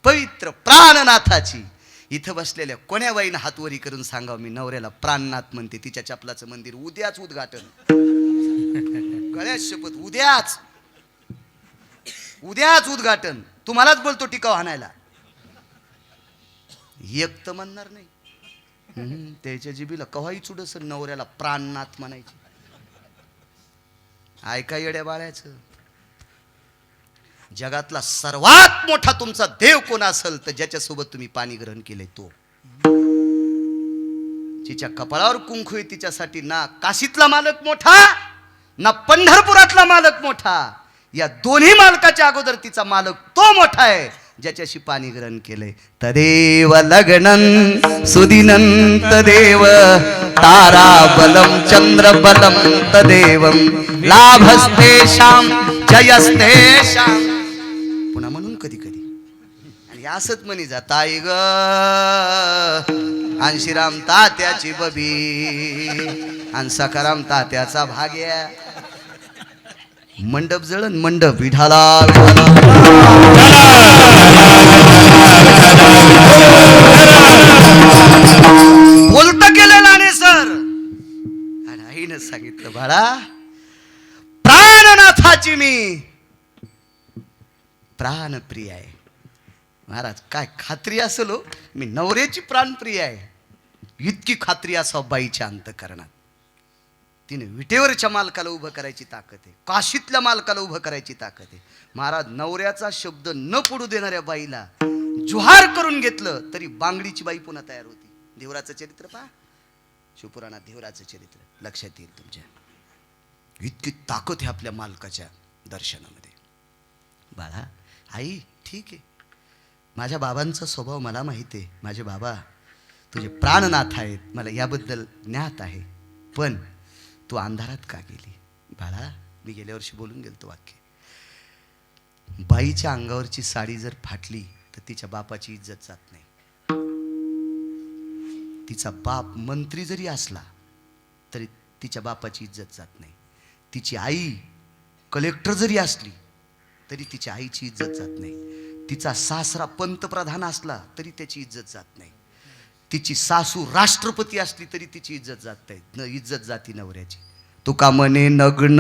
पवित्र प्राणनाथाची. इथं बसलेल्या कोण्या बाईनं हातवरी करून सांगावं, मी नवऱ्याला प्राणनाथ म्हणते. तिच्या चपलाचं मंदिर उद्याच उद्घाटन. गळ्यात शपथ, उद्याच उद्घाटन. तुम्हालाच बोलतो टिकाव हाणायला. एक तर म्हणणार नाही. त्याच्या जिबीला कव्हाही चुडस नवऱ्याला प्राणनाथ म्हणायची. ऐका येड्या बाळ्याचं. जगातला सर्वात मोठा तुमचा देव कोण असेल तर ज्याच्यासोबत तुम्ही पाणी ग्रहण केलंय तो. तिच्या कपाळावर कुंकू आहे तिच्यासाठी ना काशीतला मालक मोठा ना पंढरपुरातला मालक मोठा. या दोन्ही मालकाच्या अगोदर तिचा मालक तो मोठा आहे ज्याच्याशी पाणी ग्रहण केलंय. तदेव लग्नं सुदिनं तदेव ताराबलं चंद्रबलं तदेवं लाभस्तेषां जयस्तेषां. पुन्हा म्हणून कधी कधी आणि असंच म्हणी जाताय ग अंशीराम तात्याची बबी आणि सखाराम तात्याचा भाग्या. मंडप जळण मंडप विठाला बोलत केलं नाणे सर. आणि आईनं सांगितलं बाळा प्राणनाथाची मी प्राणप्रिय आहे. महाराज काय खात्री असेल हो, मी नवऱ्याची प्राणप्रिय आहे. इतकी खात्री असावं बाईच्या अंतःकरणात. तिने विटेवरच्या मालकाला उभं करायची ताकद आहे, काशीतल्या मालकाला उभं करायची ताकद आहे. महाराज नवऱ्याचा शब्द न पडू देणाऱ्या बाईला जुहार करून घेतलं तरी बांगडीची बाई पुन्हा तयार होती. देवराचं चरित्र पहा, शिवपुराणात देवराचं चरित्र लक्षात येईल तुमच्या. इतकी ताकद आहे आपल्या मालकाच्या दर्शनामध्ये. बाळा आई ठीक आहे, माझ्या बाबांचा स्वभाव मला माहिती आहे. माझे बाबा तुझे प्राणनाथ आहेत, मला याबद्दल ज्ञात आहे. पण तू अंधारात का गेली? बाळा मी गेल्या वर्षी बोलून गेलतो वाक्य. बाईच्या अंगावरची साडी जर फाटली तर तिच्या बापाची इज्जत जात नाही. तिचा बाप मंत्री जरी असला तरी तिच्या बापाची इज्जत जात नाही. तिची आई कलेक्टर जरी असली तरी तिच्या आईची इज्जत जात नाही. तिचा सासरा पंतप्रधान असला तरी त्याची इज्जत जात नाही. तिची सासू राष्ट्रपती असली तरी तिची इज्जत जात नाही. इज्जत जाती नवऱ्याची. तुका म्हणे नग्न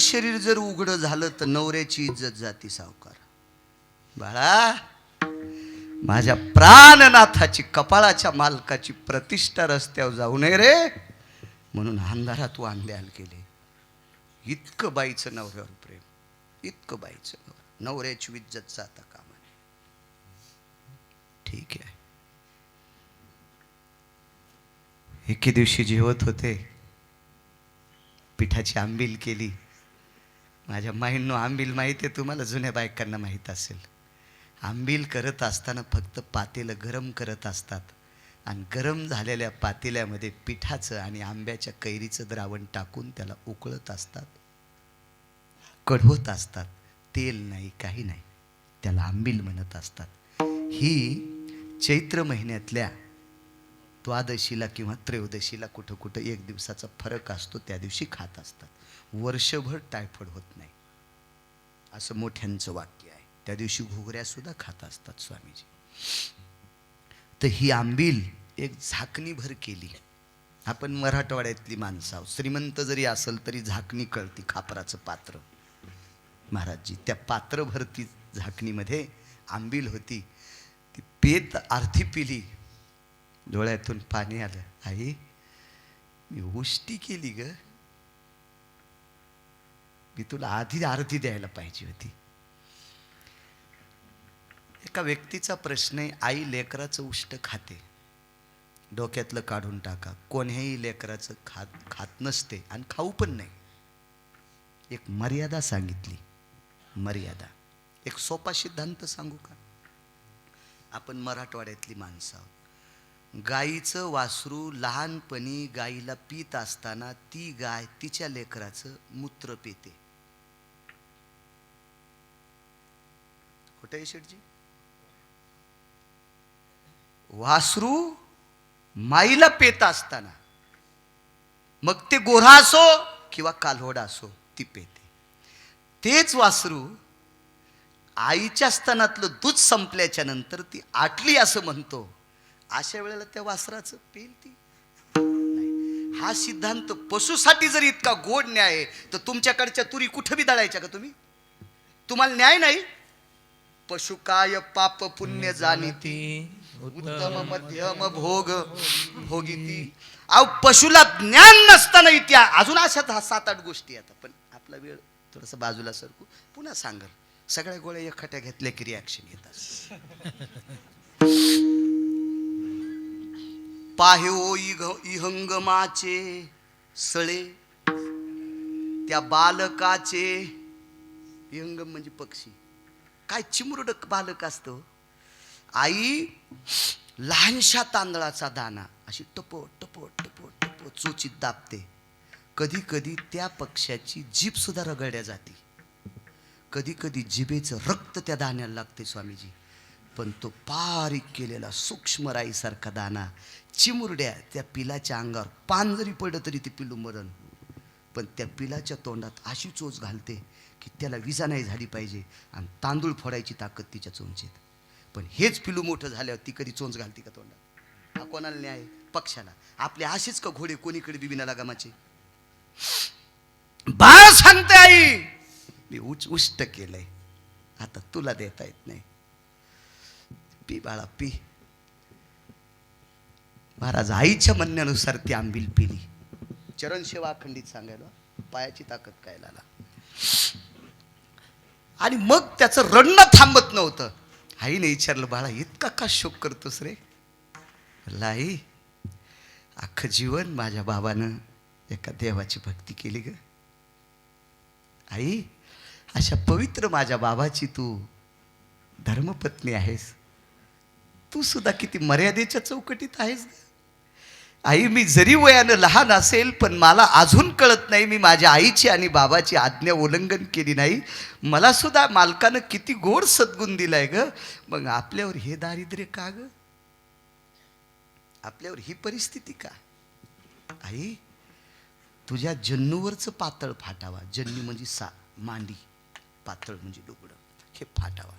शरीर जर उघड झालं तर नवऱ्याची इज्जत जाती सावकार. बाळा माझ्या प्राणनाथाची कपाळाच्या मालकाची प्रतिष्ठा रस्त्यावर जाऊ नये रे म्हणून अंधारात तू अंध्याल केले. इतकं बाईचं नवऱ्यावर प्रेम, इतकं बाईचं नवऱ्याची इज्जत जाता कामा नये. ठीक आहे. एके दिवशी जेवत होते, पिठाची आंबील केली. माझ्या माहींनो आंबील माहिती आहे तुम्हाला, जुन्या बायकांना माहीत असेल. आंबील करत असताना फक्त पातेलं गरम करत असतात आणि गरम झालेल्या पातेल्यामध्ये पिठाचं आणि आंब्याच्या कैरीचं द्रावण टाकून त्याला उकळत असतात, कढवत असतात. तेल नाही काही नाही, त्याला आंबील म्हणत असतात. ही चैत्र महिन्यातल्या द्वादशीला किंवा त्रयोदशीला कुठं कुठं एक दिवसाचा फरक असतो त्या दिवशी खात असतात. वर्षभर टायफॉइड होत नाही असं मोठ्यांचं वाक्य आहे. त्या दिवशी घुगऱ्या सुद्धा खात असतात स्वामीजी. तर ही आंबील एक झाकणीभर केली आपण मराठवाड्यातली माणसं आहोत. श्रीमंत जरी असेल तरी झाकणी कळती, खापराचं पात्र. महाराजजी त्या पात्र भरती झाकणीमध्ये आंबील होती. ती पेत अर्धी पिली, डोळ्यातून पाणी आलं. आई, मी उष्टी केली ग, मी तुला आधी अर्धी द्यायला पाहिजे होती. एका व्यक्तीचा प्रश्न आहे, आई लेकराचं उष्ट खाते, डोक्यातलं काढून टाका. कोण्याही लेकराचं खात नसते आणि खाऊ पण नाही. एक मर्यादा सांगितली, मर्यादा. एक सोपा सिद्धांत सांगू का? आपण मराठवाड्यातली माणसं आहोत. गाईचं वासरू लहानपणी गाईला पीत असताना ती गाय तिच्या लेकराचं मूत्र पिते. खोटं आहे शेठजी? वासरू माईला पेत असताना, मग ते गोरा असो किंवा कालवडा असो, ती पेते. तेच वासरू आईच्या स्तनातलं दूध संपल्याच्या नंतर ती आटली असं म्हणतो, अशा वेळेला त्या वासराचं पेल ती नाही. हा सिद्धांत पशुसाठी जर इतका गोड न्याय आहे, तर तुमच्याकडच्या तुरी कुठं बी दळायच्या का तुम्ही? तुम्हाला न्याय नाही? पशु काय पाप पुण्य जाणीती, उत्तम मध्यम भोग भोगिती. अहो, पशुला ज्ञान नसताना इत्या अजून अशा 7-8 गोष्टी आहेत. पण आपला वेळ थोडासा बाजूला सरकू, पुन्हा सांगाल. सगळ्या गोळ्या एकट्या घेतल्या की रिॲक्शन येतात. पाह्यो इहंगमाचे सळे त्या बालकाचे. इहंगम म्हणजे पक्षी, काय चिमुरड बालक असतो. आई लहानशा तांदळाचा दाना अशी टपो टपो टपो टपो चोचीत दाबते. कधी कधी त्या पक्ष्याची जीभ सुद्धा रगडल्या जाते. कधी कधी जिभेचं रक्त त्या दाण्याला लागते स्वामीजी. पण तो बारीक केलेला सूक्ष्म राईसारखा दाना चिमुरड्या त्या पिलाच्या अंगावर पान जरी पडलं तरी ते पिलू मरण. पण त्या पिलाच्या तोंडात अशी चोच घालते की त्याला विजा नाही झाली पाहिजे आणि तांदूळ फोडायची ताकद तिच्या चोंचेत. पण हेच पिलू मोठं झाल्यावर ती कधी चोंच घालते का तोंडात? हा कोणाला न्याय? पक्षाला. आपले असेच का घोडे कोणीकडे बिबिना लगामाचे? बाळ सांगते आई, मी उष्ट केलंय, आता तुला देता येत नाही. पी बाळा पी. महाराज आईच्या म्हणण्यानुसार ती आंबील पिली. चरण सेवा अखंडित सांगायला पायाची ताकद काय लाला. आणि मग त्याचं रडणं थांबत नव्हतं. आईने विचारलं, बाळा इतका का शोक करतोस रे? आई, अख्खं जीवन माझ्या बाबानं एका देवाची भक्ती केली ग. आई, अशा पवित्र माझ्या बाबाची तू धर्मपत्नी आहेस. तू सुद्धा किती मर्यादेच्या चौकटीत आहेस. आई, मी जरी वयानं लहान असेल पण मला अजून कळत नाही मी माझ्या आईची आणि बाबाची आज्ञा उल्लंघन केली नाही. मला सुद्धा मालकानं किती गोड सद्गुण दिलाय ग. मग आपल्यावर हे दारिद्र्य का ग? आपल्यावर ही परिस्थिती का? आई, तुझ्या जन्नूवरचं पातळ फाटावा. जन्नी म्हणजे मांडी, पातळ म्हणजे लुगडं, हे फाटावा.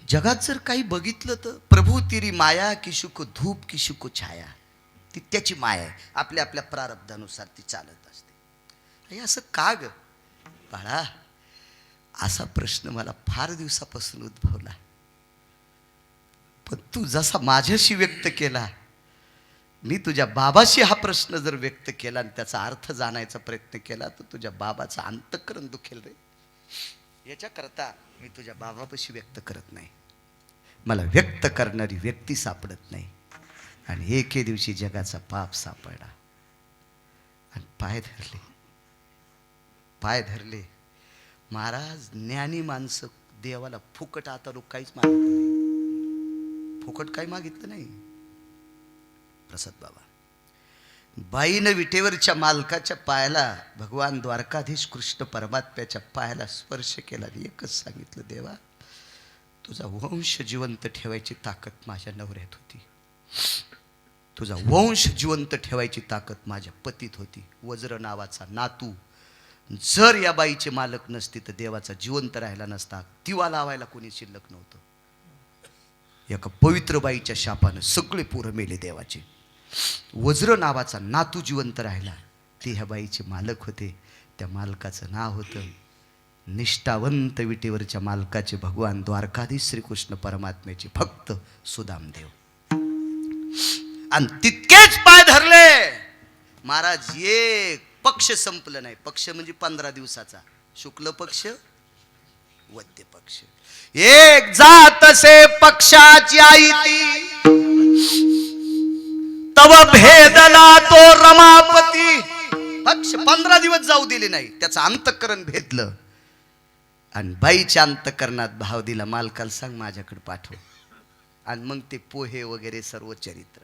जगात जर काही बघितलं तर प्रभू तेरी माया किशु को धूप किशु को छाया. ती त्याची माया आहे. आपल्या आपल्या प्रारब्धानुसार ती चालत असते. हे असं का ग बाळा? असा प्रश्न मला फार दिवसापासून उद्भवला. पण तू जसा माझ्याशी व्यक्त केला, मी तुझ्या बाबाशी हा प्रश्न जर व्यक्त केला आणि त्याचा अर्थ जाणायचा प्रयत्न केला तर तुझ्या बाबाचं अंतःकरण दुखेल रे. याच्याकरता मी तुझ्या बाबापाशी व्यक्त करत नाही. मला व्यक्त करणारी व्यक्ती सापडत नाही. आणि एके दिवशी जगाचा पाप सापडला आणि पाय धरले, पाय धरले. महाराज, ज्ञानी माणसं देवाला फुकट आता लोक काहीच मागितलं नाही. फुकट काही मागितलं नाही. प्रसाद बाबा, बाईनं विटेवरच्या मालकाच्या पायाला, भगवान द्वारकाधीश कृष्ण परमात्म्याच्या पायाला स्पर्श केला. एकच सांगितलं, देवा तुझा वंश जिवंत ठेवायची ताकद माझ्या नवऱ्यात होती. तुझा वंश जिवंत ठेवायची ताकद माझ्या पतीत होती. वज्र नावाचा नातू जर या बाईचे मालक नसते तर देवाचा जिवंत राहिला नसता. दिवा लावायला कोणी शिल्लक नव्हतं. एका पवित्र बाईच्या शापानं सगळे पोरं मेले देवाचे. वज्र नावाचा नातू जिवंत राहिला. ते ह्या बाईचे मालक होते. त्या मालकाचं नाव होतं निष्ठावंत विटेवरच्या मालकाचे भगवान द्वारकाधीश श्रीकृष्ण परमात्म्याचे भक्त सुदामदेव. आणि तितकेच पाय धरले महाराज. एक पक्ष संपलं नाही. पक्ष म्हणजे 15 दिवसाचा. शुक्ल पक्ष, वद्य पक्ष. एक जात से पक्षाची आई ती, तव भेदला तो रमापती. पक्ष 15 दिवस जाऊ दिले नाही. त्याचं अंतःकरण भेदलं आणि बाईच्या अंतःकरणात भाव दिला. मालकाला सांग माझ्याकडे पाठव. आणि मग ते पोहे वगैरे सर्व चरित्र.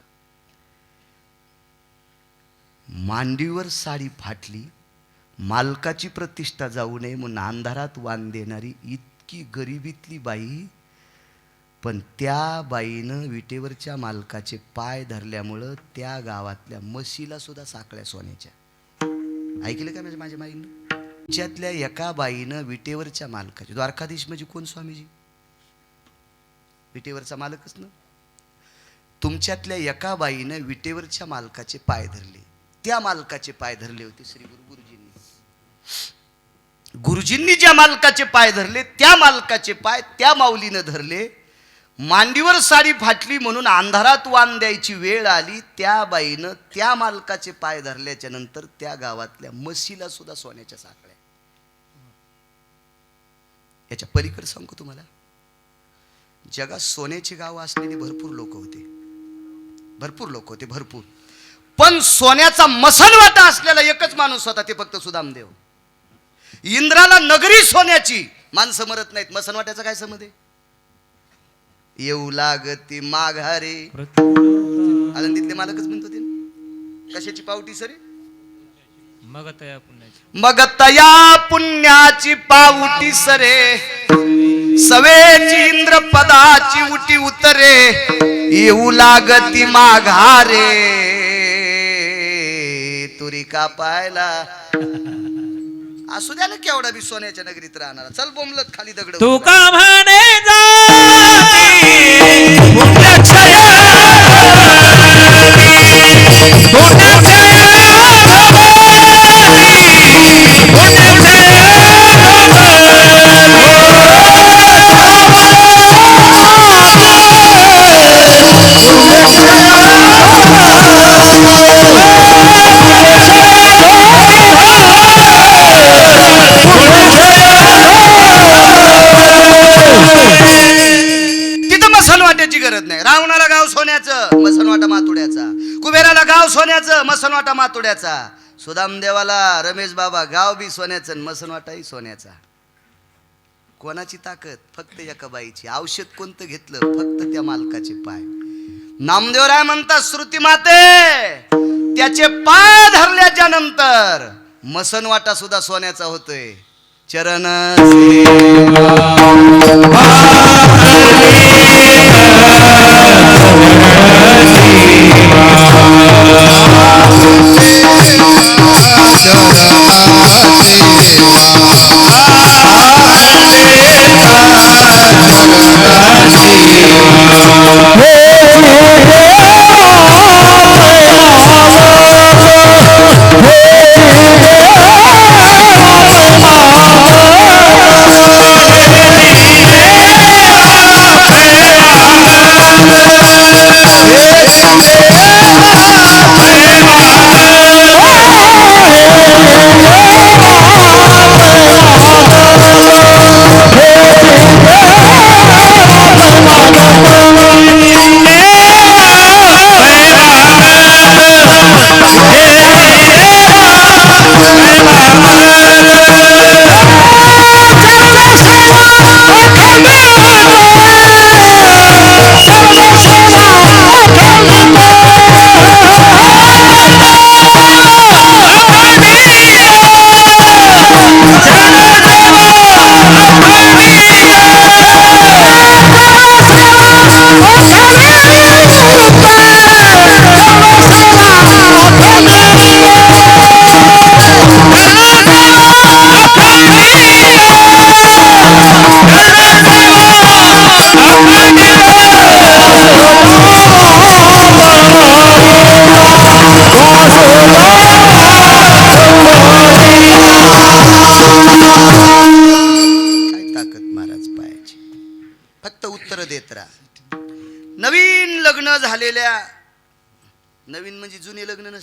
मांडीवर साडी फाटली. मालकाची प्रतिष्ठा जाऊ नये म्हणून अंधारात वाण देणारी इतकी गरिबीतली बाई. पण त्या बाईनं विटेवरच्या मालकाचे पाय धरल्यामुळं त्या गावातल्या म्हशीला सुद्धा साखळ्या सोन्याच्या. ऐकलं का माझ्या बाईनं? त्यातल्या एका बाईनं विटेवरच्या मालकाचे, द्वारकाधीश म्हणजे कोण स्वामीजी? विटेवरचा मालकच ना. तुमच्यातल्या एका बाईनं विटेवरच्या मालकाचे पाय धरले. त्या मालकाचे पाय धरले होते श्री गुरुजींनी. गुरुजींनी ज्या मालकाचे पाय धरले त्या मालकाचे पाय त्या माऊलीनं धरले. मांडीवर साडी फाटली म्हणून अंधारात वाण द्यायची वेळ आली. त्या बाईनं त्या मालकाचे पाय धरल्याच्या नंतर त्या गावातल्या म्हशीला सुद्धा सोन्याच्या साखळ्या. याच्या पलीकडे सांगू तुम्हाला, जगात सोन्याची गाव असलेली भरपूर लोक होते. भरपूर लोक होते, भरपूर. पण सोन्याचा मसनवाटा असलेला एकच माणूस होता, ते फक्त सुदामदेव. इंद्राला नगरी सोन्याची. माणसं मरत नाहीत. मसनवाट्याचा काय संबंध आहे? येऊ लागती माघारे. आनंदीतले मालकच म्हणतो ते. कशाची पावटी सरे? मग तया पुण्याची पावटी सरे. सवेची इंद्र पदाची उटी उतरे. येऊ लागती माघारे. तुरी का पायला असू द्या ना केवढा बी सोन्याच्या नगरीत राहणारा. चल बोंबलत खाली दगड. तू का म्हणे गरज नाही. रावणाला गाव सोन्याचं, मसनवाटा मातुड्याचा. कुबेराला गाव सोन्याचं, मसनवाटा मातुड्याचा. सुदामदेवाला रमेश बाबा गाव बी सोन्याचं, मसनवाटाही सोन्याचा. कोणाची ताकद? फक्त एका बाईची. औषध कोणतं घेतलं? फक्त त्या मालकाचे पाय. नामदेवराय म्हणतात श्रुती माते, त्याचे पाय धरल्याच्या नंतर मसनवाटा सुद्धा सोन्याचा होतोय. चरण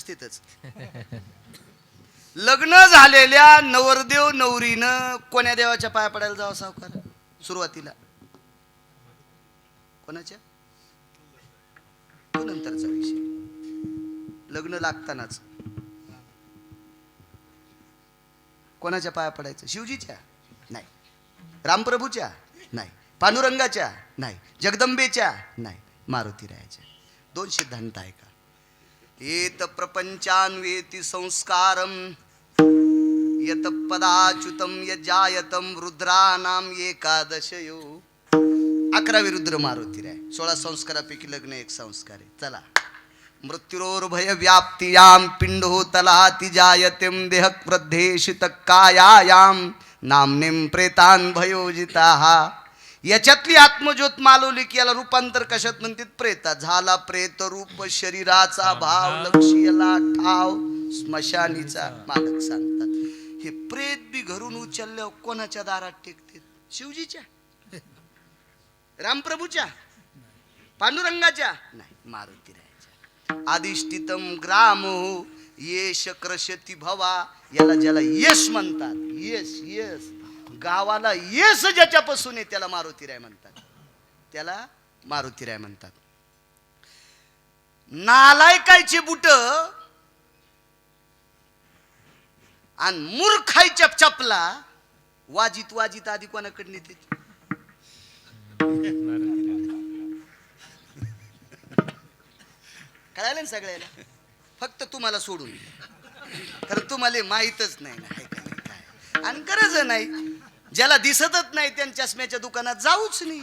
नसतेच. लग्न झालेल्या नवरदेव नवरीनं कोण्या देवाच्या पाया पडायला जावं सावकार सुरुवातीला? कोणाच्या? तो नंतरचा विषय. लग्न लागतानाच कोणाच्या पाया पडायचं? शिवजीच्या नाही, रामप्रभूच्या नाही, पांडुरंगाच्या नाही, जगदंबेच्या नाही, मारुतीरायाच्या. दोन सिद्धांत आहे का? एत प्रपंचान्वेति संस्कारम यत पदाच्युतम यजायतम रुद्रानाम एकादशयो. 11 रुद्र मारुतीराय. 16 संस्कारापैकी लग्न एक संस्कार आहे. चला. मृत्युरोर्भय व्याप्तियाम पिंडोतलाति जायतेम देह प्रद्धेशित कायायाम नामनिम प्रेतान भयोजिताः. याच्यातली आत्मज्योत मालवली की याला रूपांतर कशात म्हणतात? प्रेतात. झाला प्रेत रूप शरीराचा भाव लक्षीला ठाव स्मशानीचा मालक सांगतात. हे प्रेत बी घरून उचलल्यावर कोणाच्या दारात टेकते? शिवजीच्या, रामप्रभूच्या, पांडुरंगाच्या नाही, मारुतीरायाच्या. आदिष्टितम ग्रामो येश क्रशती भवा. याला ज्याला यश म्हणतात, यश यश गावाला यश ज्याच्यापासून आहे त्याला मारुतीराय म्हणतात. त्याला मारुतीराय म्हणतात. नालायकायचे बुट आणि मूर्खायच्या चपला वाजित वाजित आधी कोणाकडे नेते? कळालं ना सगळ्याला? फक्त तुम्हाला सोडून, कारण तुम्हाला माहीतच नाही ना काय. आणि गरज नाही, ज्याला दिसतच नाही त्यांच्या चष्म्याच्या दुकानात जाऊच नाही,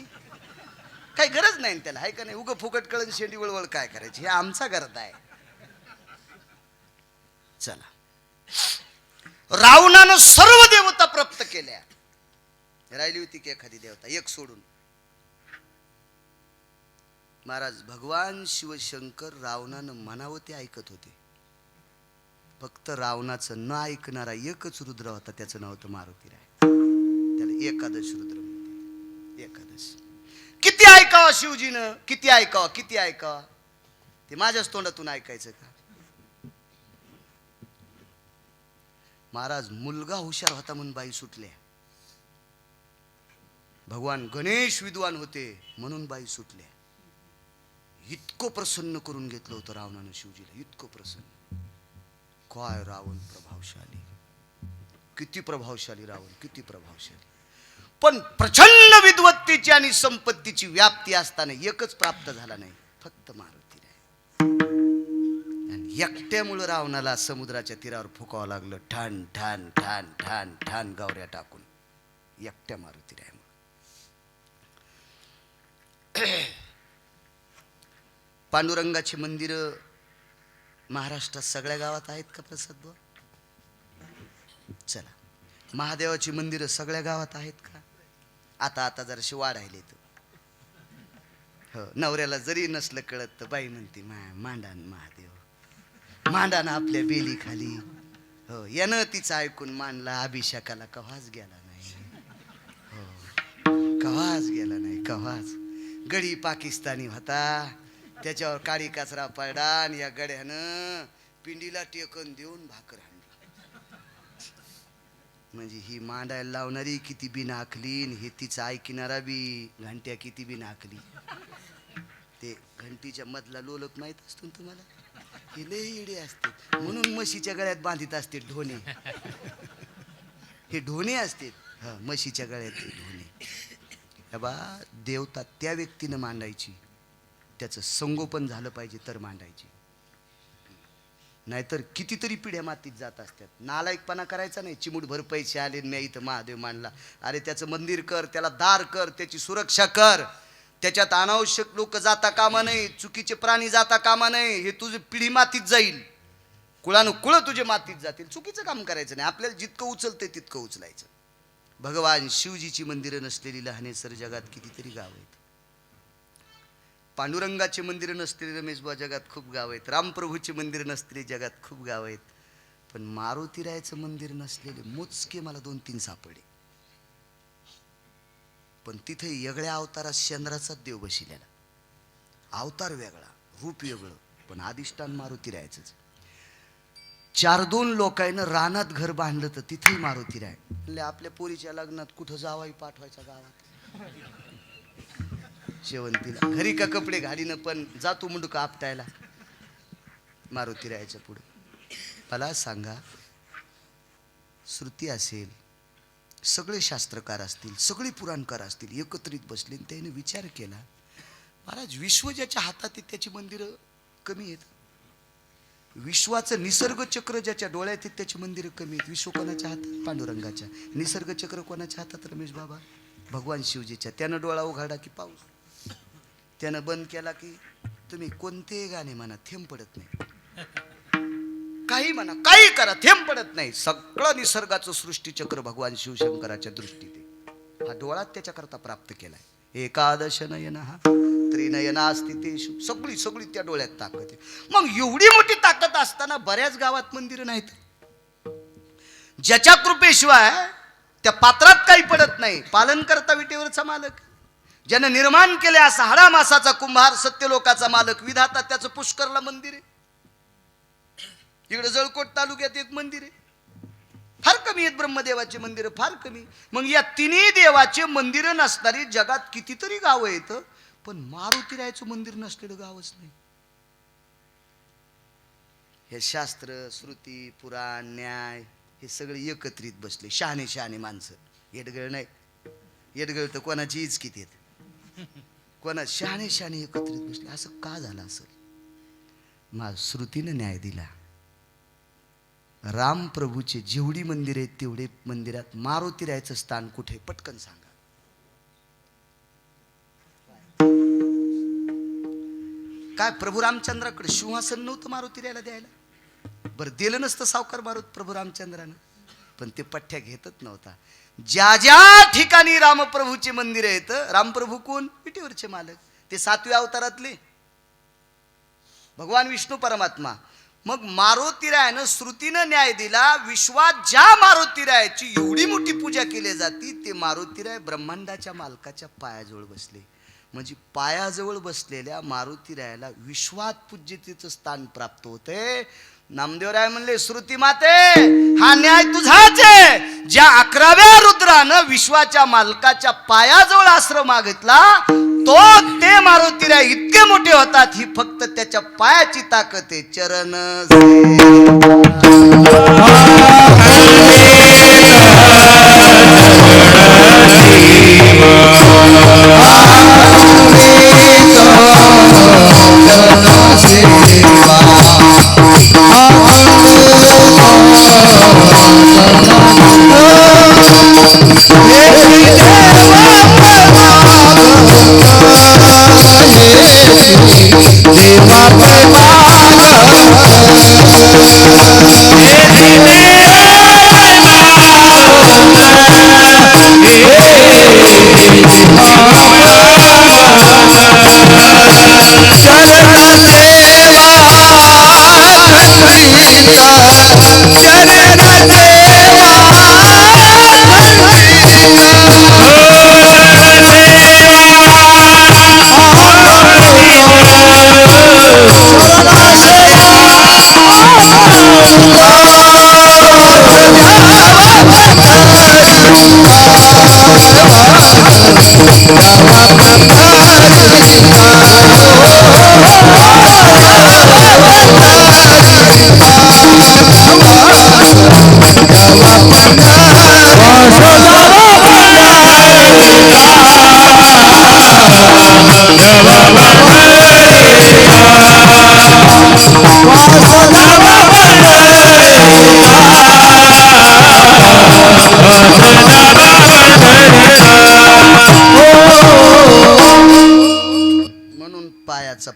काही गरज नाही त्याला, आहे का नाही? उग फुकट कळण शेंडी वळवळ काय करायची, हे आमचा गरज आहे. चला. रावणानं सर्व देवता प्राप्त केल्या, राहिली होती की एखादी देवता एक सोडून? महाराज भगवान शिवशंकर रावणानं म्हणावं ते ऐकत होते. फक्त रावणाचं न ऐकणारा एकच रुद्र होता, त्याचं नाव होतं मारुतीराय. त्याला एकादश रुद्र म्हणते. एकादश. किती ऐकावं शिवजीनं, किती ऐकावं, किती ऐकावं? ते माझ्याच तोंडातून ऐकायचं का? महाराज मुलगा हुशार होता म्हणून बाई सुटल्या. भगवान गणेश विद्वान होते म्हणून बाई सुटल्या. इतकं प्रसन्न करून घेतलं होतं रावणानं शिवजीला, इतकं प्रसन्न. काय रावण प्रभावशाली, किती प्रभावशाली रावण, किती प्रभावशाली. पण प्रचंड विद्वत्तेची आणि संपत्तीची व्याप्ती असताना एकच प्राप्त झाला नाही, फक्त मारुतीराय. आणि एकट्यामुळं रावणाला समुद्राच्या तीरावर फुकावं लागलं, ठाण ठाण ठाण ठाण ठाण गावऱ्या टाकून, एकट्या मारुतीरायमुळे. पांडुरंगाची मंदिर महाराष्ट्रात सगळ्या गावात आहेत का प्रसाद भाऊ? चला. महादेवाची मंदिरं सगळ्या गावात आहेत का? आता आता जराशी वाढायले तर. हो, नवऱ्याला जरी नसलं कळत तर बाई म्हणते मांडान महादेव, मांडान आपल्या बेली खाली. हो, यानं तिचं ऐकून मांडला अभिषेकाला कव्हाच गेला नाही. हो, कव्हाच गेला नाही, कव्हाच. गडी पाकिस्तानी होता, त्याच्यावर काळी कचरा पडला आणि या गड्यानं पिंडीला टेकन देऊन भाकर आणली. म्हणजे ही मांडायला लावणारी किती बी नाकली, हे तिचं ऐकणारा बी घंट्या किती बी नाकली. ते घंटीच्या मधला लोलक माहित असतो तुम्हाला? हे लय इडे असते म्हणून म्हशीच्या गळ्यात बांधित असते ढोणे. हे ढोणे असते, हा, म्हशीच्या गळ्यात ढोणे. बा देवता त्या व्यक्तीनं मांडायची, त्याचं संगोपन झालं पाहिजे तर मांडायची. नाहीतर कितीतरी पिढ्या मातीत जात असतात. नालायकपणा करायचा नाही. चिमूटभर पैसे आले मी इथं महादेव मांडला, अरे त्याचं मंदिर कर, त्याला दार कर, त्याची सुरक्षा कर. त्याच्यात अनावश्यक लोक जाता कामा नाही, चुकीचे प्राणी जाता कामा नाही. हे तुझी पिढी मातीत जाईल, कुळानुकुळ तुझे मातीत जातील. चुकीचं काम करायचं नाही. आपल्याला जितकं उचलते तितकं उचलायचं. भगवान शिवजीची मंदिरं नसलेली लहानेसर जगात कितीतरी गाव आहेत. पांडुरंगाची मंदिरं नसलेली रमेशबा जगात खूप गाव आहेत. रामप्रभूची मंदिरं नसलेली जगात खूप गाव आहेत. पण मारुतीरायाचं मंदिर नसलेले मोजके मला 2-3 सापडे. पण तिथे वेगळ्या अवतारात चंद्राचाच देव बशिलेला. अवतार वेगळा, रूप वेगळं, पण अधिष्ठान मारुतीरायाचंच. 4-2 लोकांना रानात घर बांधलं तर तिथेही मारुती राय म्हणले आपल्या पोरीच्या लग्नात कुठं जावाई पाठवायचा गावात शेवंतीला घरी का कपडे घालीनं पण जातो मुंडका आपटायला मारुती रायाच्या पुढे. मला सांगा, श्रुती असेल, सगळे शास्त्रकार असतील, सगळे पुराणकार असतील, एकत्रित बसले त्याने विचार केला, महाराज विश्व ज्याच्या हातात आहे त्याची मंदिरं कमी आहेत, विश्वाचं निसर्ग चक्र ज्याच्या डोळ्यात आहेत त्याची मंदिरं कमी आहेत. विश्व कोणाच्या हातात? पांडुरंगाच्या. निसर्ग चक्र कोणाच्या हातात? रमेश बाबा भगवान शिवजीच्या. त्यानं डोळा उघाडा की पाऊस, त्यानं बंद केला की तुम्ही कोणते गाणे म्हणा थेंब पडत नाही, काही म्हणा काही करा थेंब पडत नाही. सगळं निसर्गाचं सृष्टीचक्र भगवान शिवशंकराच्या दृष्टीने हा डोळा त्याच्याकरता प्राप्त केलाय. एकादश नयन हा त्रिनयना अस्तितेषु, सगळी सगळी त्या डोळ्यात ताकद आहे. मग एवढी मोठी ताकद असताना बऱ्याच गावात मंदिरं नाहीत. ज्याच्या कृपेशिवाय त्या पात्रात काही पडत नाही, पालन करता विटेवरचा मालक, ज्यानं निर्माण केले असा हाडामासाचा कुंभार, सत्यलोकाचा मालक विधाता, त्याचं पुष्करला मंदिर आहे. इकडे जळकोट तालुक्यात एक मंदिर आहे, फार कमी आहेत ब्रह्मदेवाचे मंदिर, फार कमी. मग या तिन्ही देवाचे मंदिर नसणारी जगात कितीतरी गावं आहेत, पण मारुतीरायाचं मंदिर नसलेलं गावच नाही. हे शास्त्र, श्रुती, पुराण, न्याय हे सगळे एकत्रित बसले. शहाणे शहाणे माणसं, येडगळ नाही. येडगळ तर कोणाची इचकीत येत, कोणा शहाणे शहाणे एकत्रित बसले. असं का झालं असेल? श्रुतीनं न्याय दिला. राम प्रभूचे जेवढी मंदिर आहेत तेवढे मंदिरात मारुतीरायाचं स्थान कुठे? पटकन सांगा. काय प्रभू रामचंद्राकडे सिंहासन नव्हतं मारुतीरायाला द्यायला? बरं दिलं नसतं सावकार प्रभू रामचंद्रानं, पण ते पठ्ठ्या घेतच नव्हता. ज्या ज्या ठिकाणी रामप्रभूचे मंदिर आहेत, रामप्रभू कोण? विटेवरचे मालक, ते 7व्या अवतारातले भगवान विष्णू परमात्मा. मग मारुतीरायानं श्रुतीनं न्याय दिला. विश्वात ज्या मारुतीरायाची एवढी मोठी पूजा केली जाती, ते मारुतीराय ब्रह्मांडाच्या मालकाच्या पायाजवळ बसले. म्हणजे पायाजवळ बसलेल्या मारुतीरायाला विश्वात पूज्यतेचं स्थान प्राप्त होते. नामदेवराय म्हणले, श्रुती माते हा न्याय तुझाच आहे. ज्या 11व्या रुद्रानं विश्वाच्या मालकाच्या पायाजवळ आश्रम मागितला, तो ते मारुतीराय इतके मोठे होतात, ही फक्त त्याच्या पायाची ताकद आहे. चरण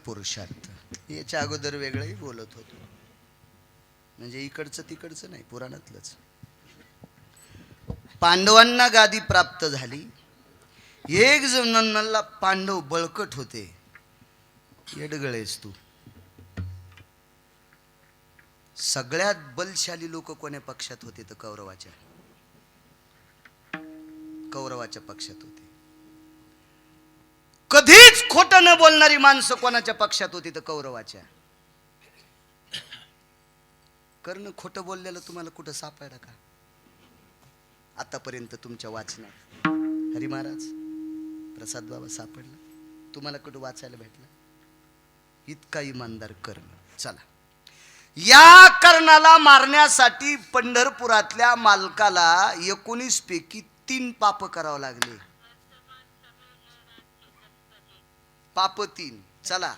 पुरुषार्थ. याच्या अगोदर वेगळंही बोलत होतो, म्हणजे इकडचं तिकडचं नाही, पुराणातलंच. पांडवांना गादी प्राप्त झाली. एक जणांना पांडव बळकट होते. येडगळेस तू. सगळ्यात बलशाली लोक कोण्या पक्षात होते? तर कौरवाच्या पक्षात होते. कधीच खोटं न बोलणारी माणसं कोणाच्या पक्षात होती? तर कौरवाच्या. कर्ण खोटं बोललेलं तुम्हाला कुठं सापडलं का आतापर्यंत तुमच्या वाचनात? हरी महाराज, प्रसाद बाबा सापडला तुम्हाला कुठं वाचायला भेटलं? इतका इमानदार कर्ण. चला, या कर्णाला मारण्यासाठी पंढरपुरातल्या मालकाला 19 पैकी 3 पाप करावं लागले. पाप 3. चला,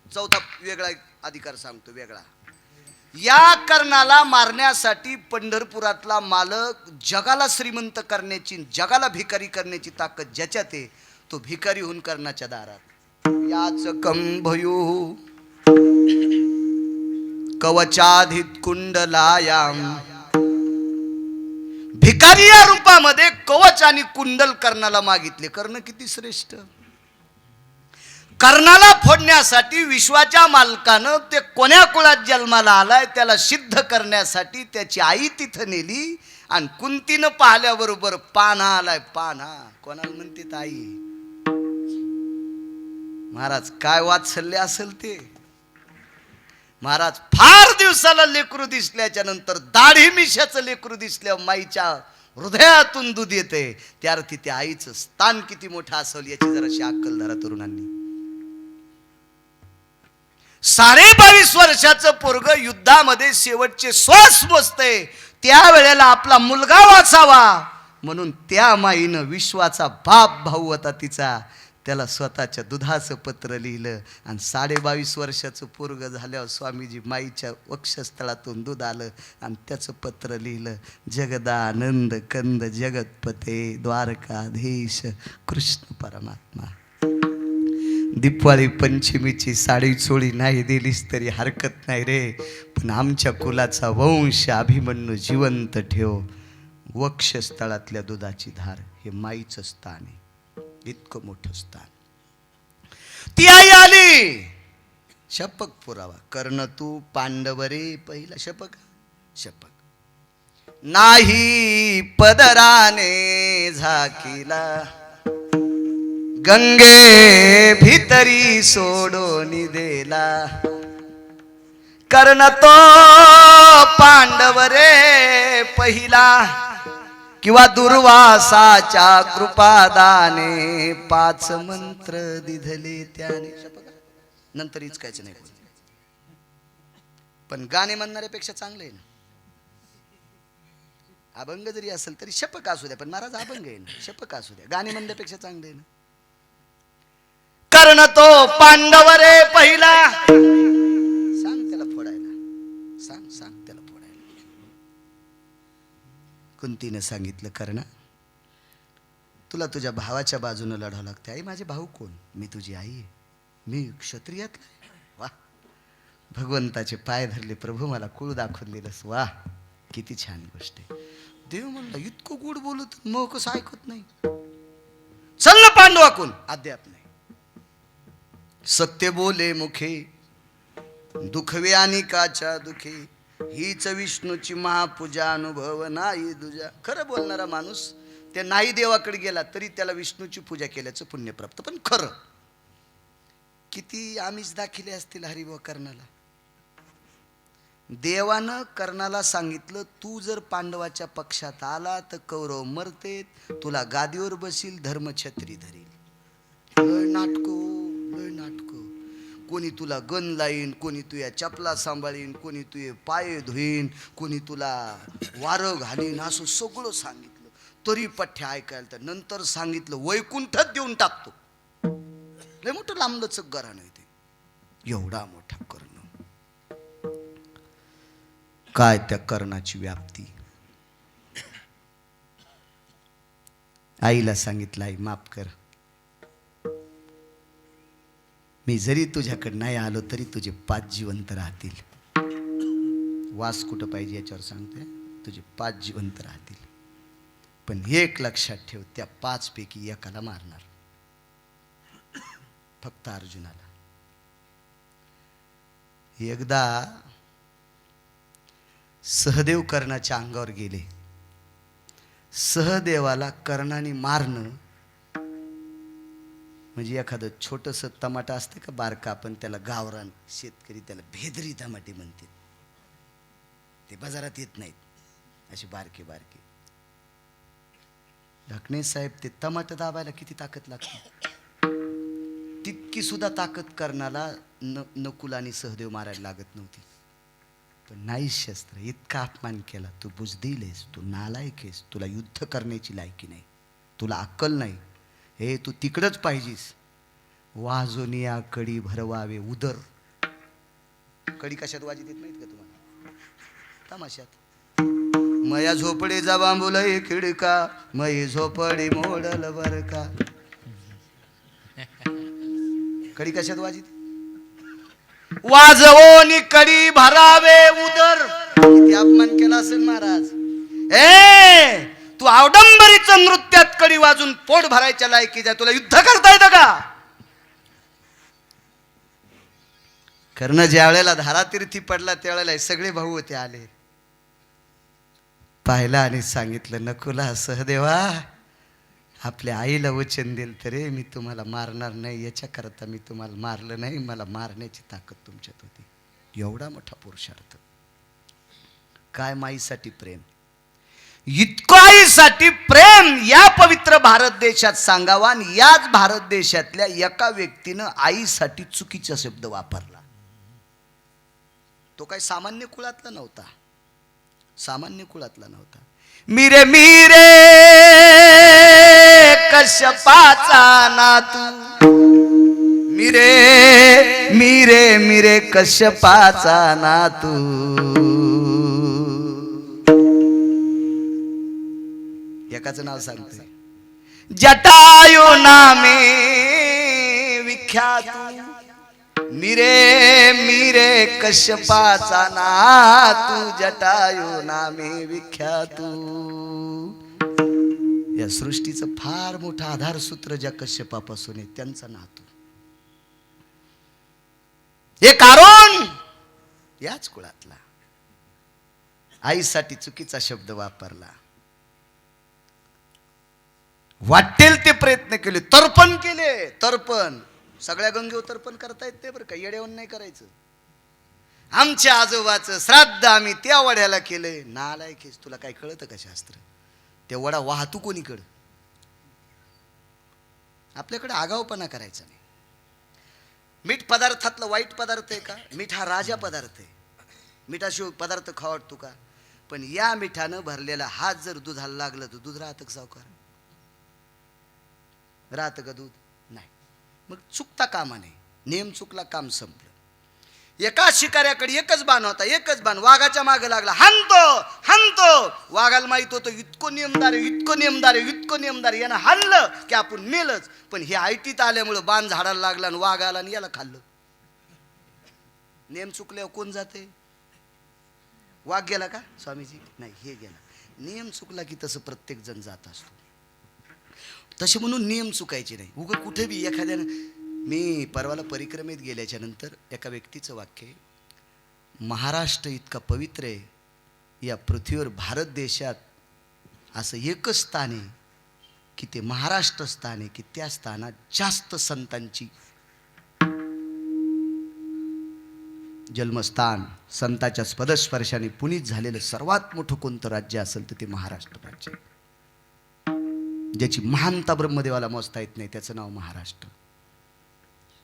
चौथा वेगळा अधिकार सांगतो, वेगळा. या कर्णाला मारण्यासाठी पंढरपुरातला मालक जगाला श्रीमंत करण्याची, जगाला भिकारी करण्याची ताकद ज्याच्यात आहे, तो भिकारी होऊन कर्णाच्या दारात. याच कंभयू कवचाधित कुंडलायाम, भिकारी या रूपामध्ये कवच आणि कुंडल कर्णाला मागितले. कर्ण किती श्रेष्ठ. कर्णाला फोडण्यासाठी विश्वाच्या मालकानं ते कोण्या कुळात जन्माला आलाय त्याला सिद्ध करण्यासाठी त्याची आई तिथं नेली आणि कुंतीनं पाहिल्याबरोबर पान्हा आलाय. पान्हा कोणाला म्हणते? आई. महाराज काय वात्सल्य असेल ते. महाराज फार दिवसाला लेकरू दिसल्याच्या नंतर दाढी मिशाचं लेकरू दिसल्या माईच्या हृदयातून दूध येते. त्या अर्थी त्या आईचं स्थान किती मोठं असेल याची जराशी अक्कल धरा तरुणांनी. 22.5 वर्षाचं पोरग युद्धामध्ये शेवटचे श्वास मोजते, त्यावेळेला आपला मुलगा वाचावा म्हणून त्या माईनं विश्वाचा बाप भाऊ होता तिचा, त्याला स्वतःच्या दुधाचं पत्र लिहिलं. आणि 22.5 वर्षाचं पोरग झाल्यावर स्वामीजी माईच्या वक्षस्थळातून दूध आलं आणि त्याचं पत्र लिहिलं. जगदानंद कंद जगतपते द्वारकाधीश कृष्ण परमात्मा, दिवाळी पंचमीची साडी चोळी नाही दिलीस तरी हरकत नाही रे, पण आमच्या कुलाचा वंश अभिमन्यू जिवंत ठेव. वक्षस्थळातल्या दुधाची धार हे माईचं स्थान आहे, इतकं मोठं स्थान. ती आई आली, शपक पुरावा. कर्ण तू पांडवरे पहिला शपक. शपक नाही पदराने झाकीला, गंगे भितरी सोडून दिला. कर्ण तो पांडवरे पहिला, किंवा दुर्वासाच्या कृपादाने 5 मंत्र दिधले त्याने. नंतर इचकायचं नाही. पण गाणे म्हणणाऱ्यापेक्षा चांगले आहे ना. अभंग जरी असेल तरी शपक असू द्या, पण महाराज अभंग आहे ना, शपक असू द्या, गाणे म्हणण्यापेक्षा चांगले आहे ना. कर्ण तो पांडवरे पहिला, सांग त्याला फोडायला, सांग त्याला फोडायला. कुंतीने सांगितलं, कर्ण तुला तुझ्या भावाच्या बाजूने लढावं लागते. आई माझे भाऊ कोण? मी तुझी आई आहे, मी क्षत्रियातला आहे. वा, भगवंताचे पाय धरले, प्रभू मला कुळ दाखवून दिलंस. वा, किती छान गोष्ट आहे. देव म्हणला इतकं गोड बोलत मग कसं ऐकत नाही. चल ना पांडवाकून. अद्याप नाही. सत्य बोले मुखे दुखवे अनिकाच्या दुखे, हीच विष्णूची महापूजा अनुभव नाही दुजा. खरं बोलणारा माणूस त्या नाही देवाकडे गेला तरी त्याला विष्णूची पूजा केल्याचं पुण्य प्राप्त. पण खरं किती आमिष दाखिले असतील हरिभाऊ कर्णाला. देवानं कर्णाला सांगितलं, तू जर पांडवाच्या पक्षात आला तर कौरव मरते, तुला गादीवर बसील, धर्मछत्री धरील. लय नाटक. कोणी तुला गन लाईन, कोणी तुझ्या चपला सांभाळीन, कोणी तुझे पाय धुईन, कोणी तुला वारं घालीन, असं सगळं सांगितलं. तरी पठ्ठ्या ऐकायला. तर नंतर सांगितलं वैकुंठच देऊन टाकतो. लय मोठं लांबलचक घराणं आहे ते. एवढा मोठा कर्ण. काय त्या कर्णाची व्याप्ती. आईला सांगितलं, आई माफ कर, मी जरी तुझ्याकडे नाही आलो तरी तुझे 5 जिवंत राहतील. वास कुठं पाहिजे याच्यावर सांगते, तुझे 5 जिवंत राहतील. पण एक लक्षात ठेव, त्या 5 पैकी एकाला मारणार, फक्त अर्जुनाला. एकदा सहदेव कर्णाच्या अंगावर गेले. सहदेवाला कर्णाने मारणं म्हणजे एखादं छोटंसं टमाटा असतं का बारका, आपण त्याला गावरान शेतकरी त्याला भेदरी टमाटे म्हणते. ते बाजारात येत नाहीत अशी बारके बारके. ढकणे साहेब ते टमाटर दाबायला किती ताकद लागते, तितकी सुद्धा ताकद कर्णाला नकुल आणि सहदेव मारायला लागत नव्हती. पण नाही शस्त्र, इतका अपमान केला. तू बुजदिल आहेस, तू नालायक आहेस, तुला युद्ध करण्याची लायकी नाही, तुला अक्कल नाही, हे तू तिकडच पाहिजेस. वाजोनिया कडी भरवावे उदर. कडी कशात वाजित येत नाहीत का तुम्हाला? तमाशात. मया झोपडे जा बांबुलय खिडका, मई झोपडी मोडल बर का. कडी कशात वाजित? वाजवोनी कडी भरावे उदर. किती अपमान केला असेल महाराज. तू अवडंबरीचं नृत्यात कडी वाजून पोट भरायच्या लायकीचा, तुला युद्ध करता येतं का? कर्ण ज्या वेळेला धारातीर्थी पडला त्यावेळेला सगळे भाऊ होते आले, पाहिला आणि सांगितलं, नकुला सहदेवा, आपल्या आईला वचन दिल तरी मी तुम्हाला मारणार नाही, याच्याकरता मी तुम्हाला मारलं नाही, मला मारण्याची ताकद तुमच्यात होती. एवढा मोठा पुरुषार्थ. काय माईसाठी प्रेम, इतकं आईसाठी प्रेम या पवित्र भारत देशात सांगावा. आणि याच भारत देशातल्या एका व्यक्तीनं आईसाठी चुकीचा शब्द वापरला. तो काही सामान्य कुळातला नव्हता, सामान्य कुळातला नव्हता. मिरे मिरे कश्यपाचा नातू, मिरे मिरे मिरे कश्यपाचा नातू. एकाचं नाव सांगतोय, जटायू नामे विख्यात, मिरे मिरे कश्यपाचा नातू, जटायू नामे विख्यात. या सृष्टीचं फार मोठं आधारसूत्र ज्या कश्यपापासून आहे त्यांचा नातू. हे कारण याच कुळातला. आईसाठी चुकीचा शब्द वापरला, वाटेल ते प्रयत्न केले, तर्पण केले. तर्पण सगळ्या गंगेवर तर्पण करता येत ते बरं का, येड्यावरून नाही करायचं. आमच्या आजोबाचं श्राद्ध आम्ही त्या वड्याला केलंय. नालायक, तुला काय कळतं का शास्त्र? ते वडा वाहतू कोणीकडं? आपल्याकडे आगाऊपणा करायचा नाही. मीठ पदार्थातलं वाईट पदार्थ आहे का? मीठ हा राजा पदार्थ आहे. मिठाशिवाय पदार्थ खावडतो का? पण या मिठानं भरलेला हात जर दुधाला लागलं तर दूध राहतं का सावकार? राहतं का दूध? नाही. मग चुकता कामा नाही. नेम चुकला, काम संपलं. एका शिकाऱ्याकडे एकच बाण होता, एकच बाण. वाघाच्या मागे लागला, हाणतो हाणतो. वाघाला माहित होतं इतकं नियमदार आहे, इतकं नियमदार आहे, इतकं नियमदार आहे, यानं हाणलं की आपण मेलच. पण हे आयटीत आल्यामुळं बाण झाडाला लागला आणि वाघ आला आणि याला खाल्लं. नेम चुकल्यावर कोण जाते? वाघ गेला का स्वामीजी? नाही, हे गेला. नियम चुकला की तसं प्रत्येक जण जात असतो. तसे म्हणून नियम चुकायचे नाही. उगा कुठे बी एखाद्यानं. मी परवाला परिक्रमेत गेल्याच्या नंतर एका व्यक्तीचं वाक्य आहे, महाराष्ट्र इतका पवित्र आहे, या पृथ्वीवर भारत देशात असं एकच स्थान आहे की ते महाराष्ट्र स्थान आहे की त्या स्थानात जास्त संतांची जन्मस्थान, संताच्या पदस्पर्शाने पुनीत झालेलं सर्वात मोठं कोणतं राज्य असेल तर ते महाराष्ट्र राज्य. ज्याची महानता ब्रह्मदेवाला मोजता येत नाही त्याचं नाव महाराष्ट्र.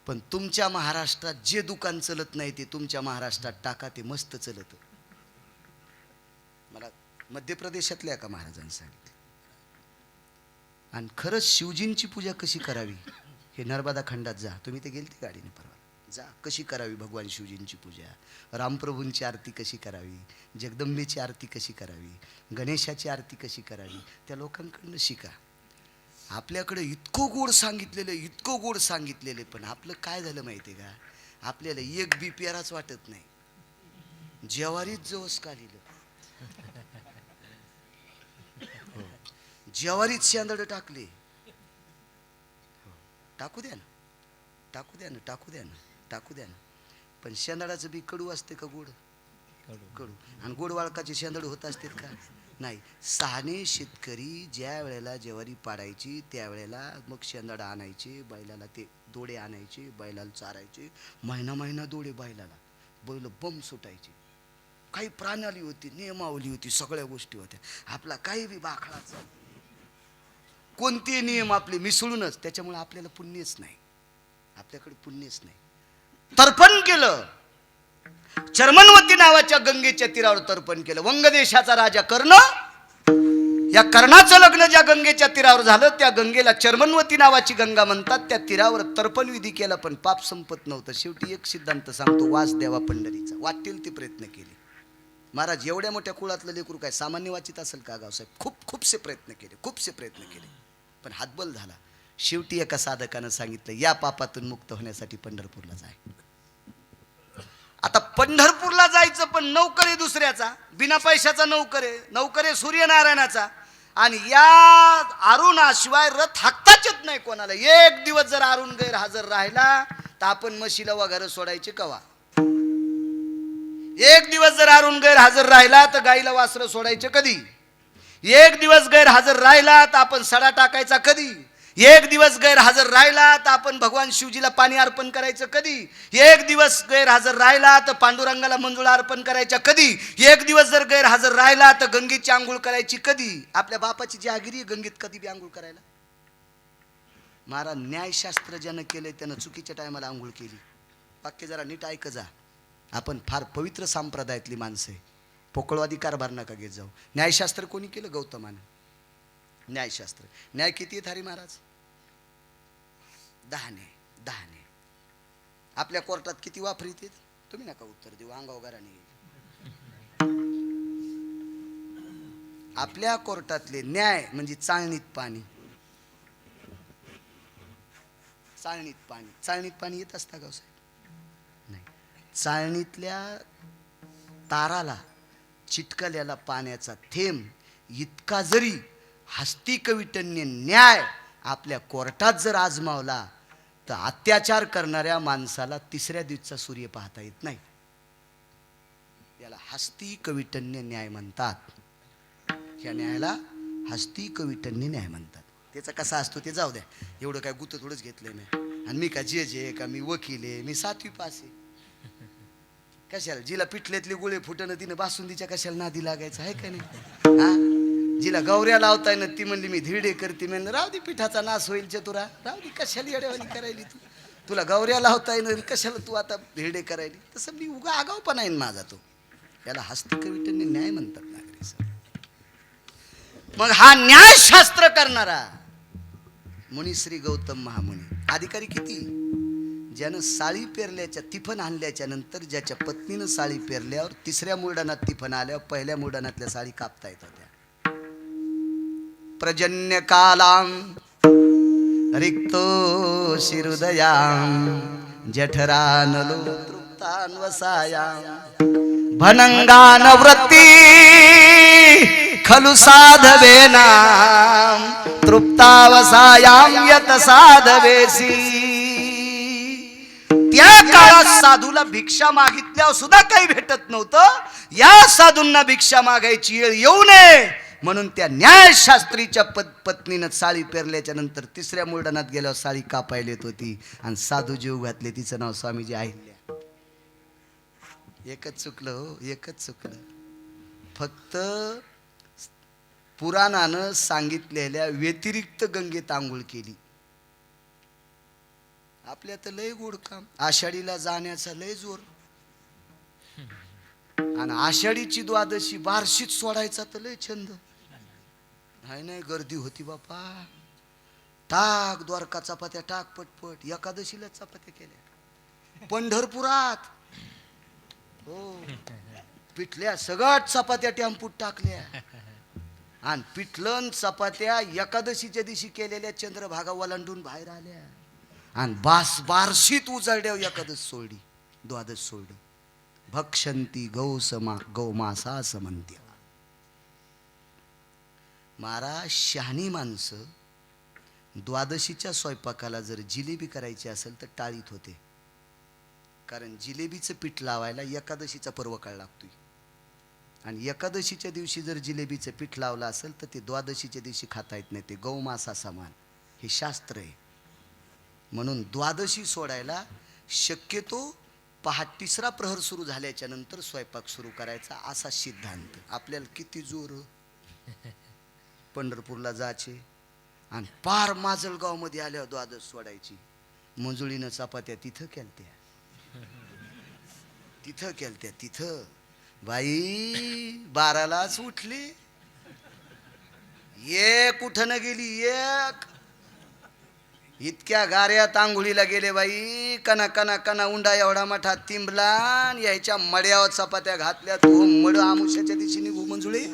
पण तुमच्या महाराष्ट्रात जे दुकान चलत नाही ते तुमच्या महाराष्ट्रात टाका, ते मस्त चलत. मला मध्य प्रदेशातल्या एका महाराजांनी सांगितलं. आणि खरंच शिवजींची पूजा कशी करावी हे नर्मदा खंडात जा, तुम्ही ते गेलते गाडीने परवा, जा. कशी करावी भगवान शिवजींची पूजा, रामप्रभूंची आरती कशी करावी, जगदंबेची आरती कशी करावी, गणेशाची आरती कशी करावी, त्या लोकांकडनं शिका. आपल्याकडे इतकं गोड सांगितलेलं, इतकं गोड सांगितलेलं, पण आपलं काय झालं माहिती आहे का? आपल्याला एक बी प्याराच वाटत नाही. ज्वारीच जवस का लिहिलं, ज्वारीत शेंदड टाकले. टाकू द्या ना, टाकू द्या ना, टाकू द्या ना, टाकू द्या ना. पण शेंदडाचं बी कडू असते का गोड? कडू. आणि गोड वाळकाचे शेंदड होत असतील का? नाही. सहाने शेतकरी ज्या वेळेला ज्वारी पाडायची त्यावेळेला मग शेंदड आणायचे, बैलाला ते दोडे आणायचे, बैलाला चारायचे. महिना महिना दोडे बैलाला, बैल बम सुटायचे. काही प्रणाली होती, नियमावली होती, सगळ्या गोष्टी होत्या. आपला काही बी बाखळाचा कोणते नियम आपले मिसळूनच, त्याच्यामुळे आपल्याला पुण्यच नाही, आपल्याकडे पुण्यच नाही. तर्पण केलं, चर्मणवती नावाच्या गंगेच्या तीरावर तर्पण केलं. वंगदेशाचा राजा कर्ण, या कर्णाचं लग्न ज्या गंगेच्या तीरावर झालं त्या गंगेला चर्मणवती नावाची गंगा म्हणतात. त्या तीरावर तर्पण विधी केला, पण पाप संपत नव्हतं. शेवटी एक सिद्धांत सांगतो, वास द्यावा पंढरीचा. वाटेल ते प्रयत्न केले. महाराज एवढ्या मोठ्या कुळातलं लेकरू काय सामान्य वाचित असेल का गावसाहेब? खूपसे प्रयत्न केले, खूपसे प्रयत्न केले, पण हातबल झाला. शेवटी एका साधकानं सांगितलं, या पापातून मुक्त होण्यासाठी पंढरपूरला जाय. आता पंढरपूरला जायचं, पण नौकर आहे दुसऱ्याचा, बिना पैशाचा नौकर आहे, नौकर आहे सूर्यनारायणाचा, आणि या अरुणाशिवाय रथ हाकताच येत नाही कोणाला. एक दिवस जर अरुण गैरहजर राहिला तर आपण म्हशीला वगैरे सोडायचे कवा? एक दिवस जर अरुण गैरहजर राहिला तर गाईला वासरं सोडायचे कधी? एक दिवस गैरहजर राहिला तर आपण सडा टाकायचा कधी? एक दिवस गैरहजर राहिला तर आपण भगवान शिवजीला पाणी अर्पण करायचं कधी? एक दिवस गैरहजर राहिला तर पांडुरंगाला मंजुळा अर्पण करायच्या कधी? एक दिवस जर गैरहजर राहिला तर गंगेची आंघोळ करायची कधी? आपल्या बापाची जहागिरी गंगेत कधी बी आंघोळ करायला? महाराज न्यायशास्त्र ज्यानं केलंय त्यानं चुकीच्या टायमाला आंघोळ केली. वाक्य जरा नीट ऐक जा. आपण फार पवित्र संप्रदायातली माणसं आहे, पोकळवादी कारभार नका घेत जाऊ. न्यायशास्त्र कोणी केलं? गौतमानं. न्यायशास्त्र, न्याय किती आहेत हरी महाराज? 10 ने. आपल्या कोर्टात किती वापरीत? तुम्ही नका उत्तर देऊ, अंगाव घराने. आपल्या कोर्टातले न्याय म्हणजे चाळणीत पाणी. चाळणीत पाणी येत असता गावसाहेब? नाही. चाळणीतल्या ताराला चिटकलेला पाण्याचा थेंब इतका जरी हस्तिकविटन्य न्याय आपल्या कोर्टात जर आजमावला तर अत्याचार करणाऱ्या माणसाला तिसऱ्या दिवसाचा सूर्य पाहता येत नाही. याला हस्तिकविटन्य न्याय म्हणतात. या न्यायाला हस्तिकविटन्य न्याय म्हणतात. त्याचा कसा असतो ते जाऊ द्या, एवढं काय गुत थोडंच घेतलंय मी. आणि मी का जज आहे का? मी वकील आहे, मी 7वी पास आहे. कशाला जिला पिठल्यातले गोळे फुटणं तिनं बासुंदीच्या कशाला नादी लागायचं आहे का नाही? हा, जिला गौऱ्या लावताय ना ती म्हणली मी धिरडे करते. म्हणलं राहू दे, पिठाचा नाश होईल चतुरा, राहू दे, कशाला येड्यावानी करायली तू? तुला गौऱ्या लावताय ना, कशाला तू आता धिरडे करायली? तसं मी उगा आगाऊपणा आहे माझा तो. याला हस्तिकविटन्य न्याय म्हणतात नागरी सर. मग हा न्यायशास्त्र करणारा मुनी श्री गौतम महामुनी. अधिकारी किती? ज्यानं साळी पेरल्याच्या तिफन आणल्याच्या नंतर ज्याच्या पत्नीनं साळी पेरल्यावर तिसऱ्या मुरडानात तिफन आल्यावर पहिल्या मुरडानातल्या साळी कापता येत होत्या. पर्जन्य कालां रिक्तो शिरुदयां जठरानलो तृप्तान् वसायां भनंगान वृत्ती खलु साधवेना तृप्तावसायां यत साधवेसी. त्या काळात साधूला भिक्षा मागितल्यावर सुद्धा काही भेटत नव्हतं. या साधूंना भिक्षा मागायची वेळ येऊ नये म्हणून त्या न्यायशास्त्रीच्या पत्नीनं साळी पेरल्याच्या नंतर तिसऱ्या मुरडानात गेल्यावर साळी कापायला येत होती. आणि साधू जीव घातले, तिचं नाव स्वामीजी अहिल्या. एकच चुकलं हो, एकच चुकलं. फक्त पुराणानं सांगितलेल्या व्यतिरिक्त गंगेत आंघोळ केली. आपल्या तर लय गोड काम. आषाढीला जाण्याचा लय जोर, आणि आषाढीची द्वादशी बारशीत सोडायचा तर लय छंद. नाही गर्दी होती बापा. टाक द्वारका चपात्या, टाक पटपट. एकादशीला चपात्या केल्या पंढरपुरात. हो, पिठल्या सगळ्यात चपात्या टेम्पूत टाकल्या. आणि पिठलन चपात्या एकादशीच्या दिवशी केलेल्या चंद्रभागा वलांडून बाहेर आल्या. आणि बारशीत उजाड्यावर एकादश सोडली, द्वादश सोडली. भक्षंती गौमासा समंत्या. महाराज शहाणी माणसं द्वादशीच्या स्वयंपाकाला जर जिलेबी करायची असेल तर टाळीत होते. कारण जिलेबीचं पीठ लावायला एकादशीचा पर्व काळ लागतोय. आणि एकादशीच्या दिवशी जर जिलेबीचं पीठ लावलं असेल तर ते द्वादशीच्या दिवशी खाता येत नाही. ते गौमासा समान, हे शास्त्र आहे. म्हणून द्वादशी सोडायला शक्यतो तिसरा प्रहर सुरू झाल्याच्या नंतर स्वयंपाक सुरू करायचा असा सिद्धांत. आपल्याला किती जोर पंढरपूरला जायचे आणि पार माजलगाव मध्ये आल्यावर द्वादश सोडायची. मंजुळीनं चपात्या तिथं केलत्या तिथं बाई 12लाच उठली. एक कुठं न गेली एक. इतक्या गाऱ्यात आंघोळीला गेले बाई. कना कना कना उंडा एवढा मोठा तिंबलान यायच्या मड्यावर चपात्या घातल्या. तो मड आमुष्याच्या दिवशी निघू मंजुळे.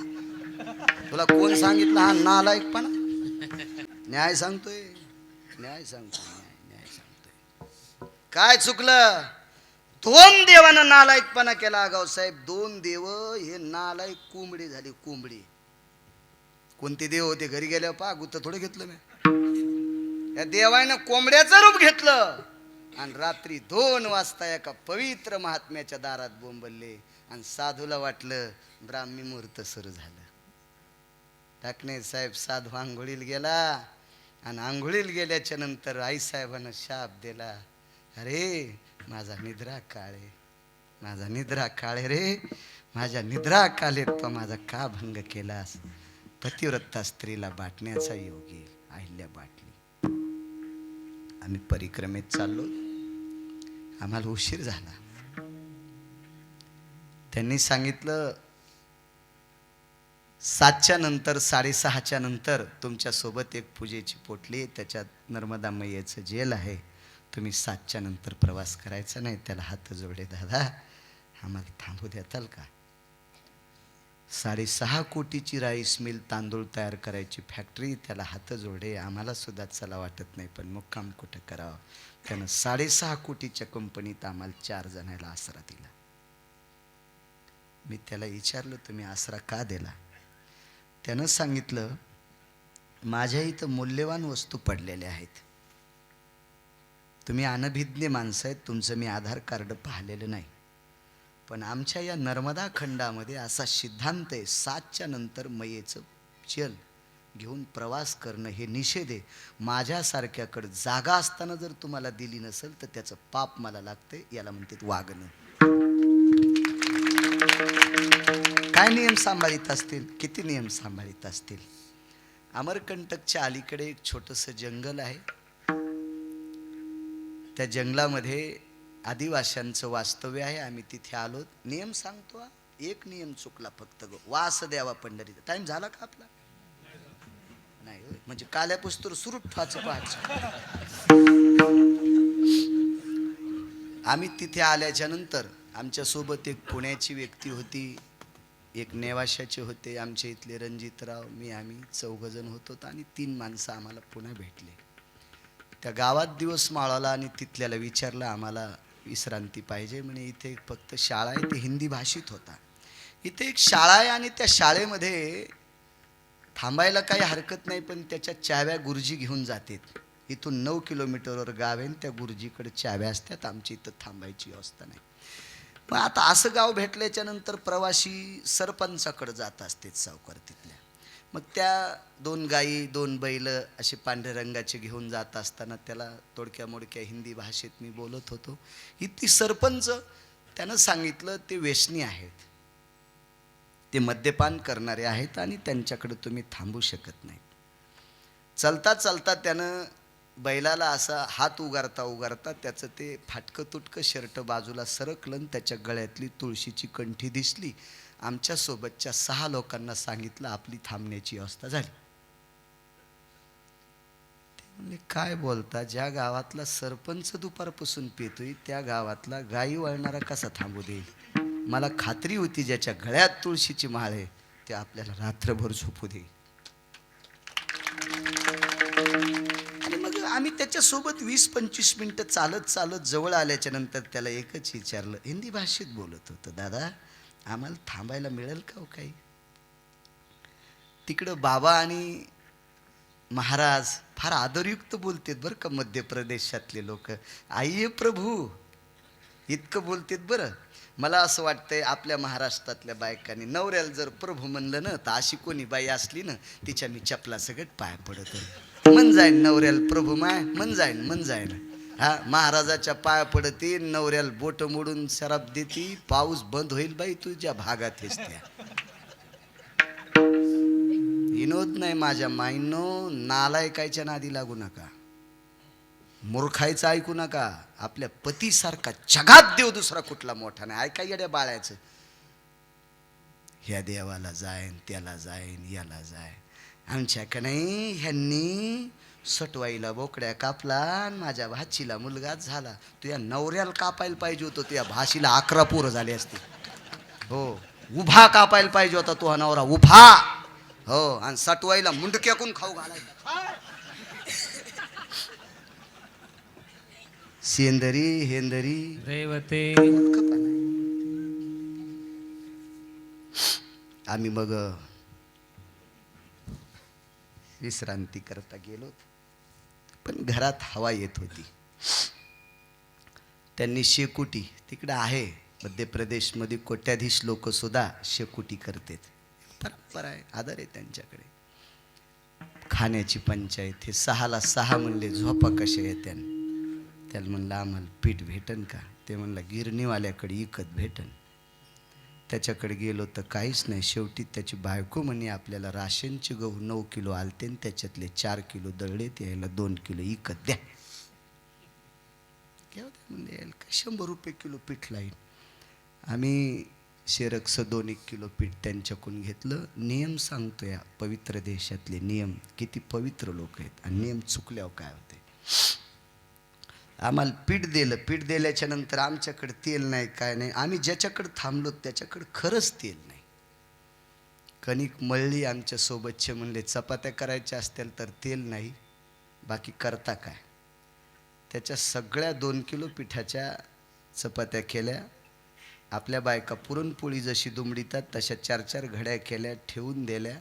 तुला कोण सांगितलं हा नालायकपणा? न्याय सांगतोय. काय चुकलं? 2 देवानं नालायकपणा केला गाव साहेब. 2 देव हे नालायक कोंबडी झाली. कोंबडी. कोणते देव होते? घरी गेल्यावर पा गुत्त थोडं घेतलं मी. या देवानं कोंबड्याचं रूप घेतलं आणि रात्री 2 वाजता एका पवित्र महात्म्याच्या दारात बोंबलले आणि साधूला वाटलं ब्राह्मी मुहूर्त सुरू झालं. टाकणे साहेब साधू आंघोळीला गेला आणि आंघोळीला गेल्याच्या नंतर आईसाहेबांना शाप दिला. अरे माझा निद्रा काळे रे. माझ्या निद्रा कालेत तो माझा का भंग केलास? पतिव्रता स्त्रीला बाटण्याचा योग येईल. अहिल्या बाटली. आम्ही परिक्रमेत चाललो. आम्हाला उशीर झाला. त्यांनी सांगितलं 7च्या नंतर 6:30च्या नंतर तुमच्या सोबत एक पूजेची पोटली, त्याच्यात नर्मदा मैयाचं जेल आहे. तुम्ही 7च्या नंतर प्रवास करायचा नाही. त्याला हात जोडले. दादा आम्हाला थांबू देताल का? 6.5 कोटीची राईस मिल, तांदूळ तयार करायची फॅक्टरी, त्याला हात जोडे. आम्हाला सुद्धा चला वाटत नाही पण मुक्काम कुठं करावं? त्यानं 6.5 कोटीच्या कंपनीत आम्हाला 4 जणांना आसरा दिला. मी त्याला विचारलं तुम्ही आसरा का दिला? त्यानं सांगितलं माझ्या इथं मूल्यवान वस्तू पडलेल्या आहेत. तुम्ही अनभिज्ञ माणसं आहेत. तुमचं मी आधार कार्ड पाहिलेलं नाही. पण आमच्या या नर्मदा खंडामध्ये असा सिद्धांत आहे 7च्या नंतर मयेचं चल घेऊन प्रवास करणं हे निषेध आहे. माझ्यासारख्याकडे जागा असताना जर तुम्हाला दिली नसेल तर त्याचं पाप मला लागते. याला म्हणतात वागणं. काय नियम सांभाळीत असतील? किती नियम सांभाळीत असतील? अमरकंटकच्या अलीकडे एक छोटंसं जंगल आहे. त्या जंगलामध्ये आदिवाशांचं वास्तव्य आहे. आम्ही तिथे आलो. नियम सांगतो. एक नियम चुकला फक्त. वास द्यावा पंढरीचा. टाइम झाला का आपला? नाही म्हणजे काल्या पुस्तूर सुरू ठेवायचं पाहायचं. आम्ही तिथे आल्याच्या नंतर आमच्या सोबत एक पुण्याची व्यक्ती होती, एक नेवाशाचे होते, आमच्या इथले रणजितराव, आम्ही 4 जण होतो आणि 3 माणसं आम्हाला पुन्हा भेटले. त्या गावात दिवस माळाला आणि तिथल्याला विचारलं आम्हाला विश्रांती पाहिजे. म्हणे इथे फक्त शाळा आहे. ते हिंदी भाषित होता. इथे एक शाळा आहे आणि त्या शाळेमध्ये थांबायला काही हरकत नाही पण त्याच्या चाव्या गुरुजी घेऊन जातात. इथून 9 किलोमीटरवर गाव आहे. त्या गुरुजीकडे चाव्या असतात. आमची इथं थांबायची व्यवस्था नाही. मग आता असं गाव भेटल्याच्या नंतर प्रवासी सरपंचाकडे जात असतात सावकार तिथल्या. मग त्या 2 गाई 2 बैल असे पांढऱ्या रंगाचे घेऊन जात असताना त्याला तोडक्या मोडक्या हिंदी भाषेत मी बोलत होतो. इथली सरपंच त्यानं सांगितलं ते व्यसनी आहेत, ते मद्यपान करणारे आहेत आणि त्यांच्याकडे तुम्ही थांबू शकत नाही. चलता चलता त्यानं बैलाला असा हात उगारता त्याचं ते फाटकं तुटकं शर्ट बाजूला सरकलं. त्याच्या गळ्यातली तुळशीची कंठी दिसली. आमच्या सोबतच्या 6 लोकांना सांगितलं आपली थांबण्याची व्यवस्था झाली. ते म्हणले काय बोलता? ज्या गावातला सरपंच दुपारपासून पितोय त्या गावातला गाई वळणारा कसा थांबू देईल? मला खात्री होती ज्याच्या गळ्यात तुळशीची माळ आहे ते आपल्याला रात्रभर झोपू देईल. आणि मग आम्ही त्याच्यासोबत 20-25 मिनिटं चालत जवळ आल्याच्या नंतर त्याला एकच विचारलं. हिंदी भाषेत बोलत होतं. दादा आम्हाला थांबायला मिळेल का हो काही? तिकडं बाबा आणि महाराज फार आदरयुक्त बोलतात बरं का मध्य प्रदेशातले लोक. आइये प्रभू इतकं बोलतात बरं. मला असं वाटतंय आपल्या महाराष्ट्रातल्या बायकांनी नवऱ्याला जर प्रभू म्हणलं ना तर अशी कोणी बाई असली ना तिच्या मी चपला सगळं पाय पडत मन जाईन. नवऱ्याला प्रभू माय मन जाईन. हा महाराजाच्या पाया पडती, नवऱ्याला बोट मोडून शराब देती, पाऊस बंद होईल बाई तुझ्या भागात हेच त्या. विनोद नाही माझ्या माईनो, नालायकायच्या नादी लागू नका, मूर्खायचं ऐकू नका. आपल्या पतीसारखा जगात देव दुसरा कुठला मोठा नाही. ऐका येड्या बाळायचं, ह्या देवाला जाईन, त्याला जाईन, याला जाय. आमच्याकडे नाही, ह्यांनी सटवाईला बोकड्या कापला आणि माझ्या भाचीला मुलगाच झाला. तुझ्या नवऱ्याला कापायला पाहिजे होतं, तुझ्या भाशीला 11 पोरं झाली असती. हो, उभा कापायला पाहिजे होता तो नवरा, उभा. हो, आणि सटवाईला मुंडक्याकून खाऊ घालायला. सेंदरी हेंदरी रेवते. आम्ही मग विश्रांती करता गेलो, पण घरात हवा येत होती. त्यांनी शेकोटी, तिकडे आहे मध्य प्रदेशमध्ये कोट्याधीश लोक सुद्धा शेकोटी करतात, परंपरा आहे, आदर आहे त्यांच्याकडे. खाण्याची पंचायत. हे 6ला 6 म्हणले झोपा कशा येत्या. त्याला म्हणलं आम्हाला पीठ भेटन का? ते म्हणलं गिरणीवाल्याकडे इकत भेटन. त्याच्याकडे गेलो तर काहीच नाही. शेवटी त्याची बायको म्हणे आपल्याला राशनचे गहू 9 किलो आलते, त्याच्यातले 4 किलो दळले, यायला 2 किलो इकत द्या. म्हणजे यायला काय 100 रुपये किलो पीठ लाईन. आम्ही शेरक्स 2-1 किलो पीठ त्यांच्याकडून घेतलं. नियम सांगतो, या पवित्र देशातले नियम, किती पवित्र लोक आहेत, आणि नियम चुकल्यावर काय होते. आम्हाला पीठ दिलं. पीठ दिल्याच्या नंतर आमच्याकडे तेल नाही, काय नाही. आम्ही ज्याच्याकडे थांबलो त्याच्याकडे खरंच तेल नाही. कणिक मळली, आमच्या सोबतचे म्हणले चपात्या करायच्या असतील तर तेल नाही, बाकी करता काय. त्याच्या सगळ्या 2 किलो पिठाच्या चपात्या केल्या. आपल्या बायका पुरणपोळी जशी दुमडीतात तशा 4-4 घड्या केल्या, ठेवून दिल्या.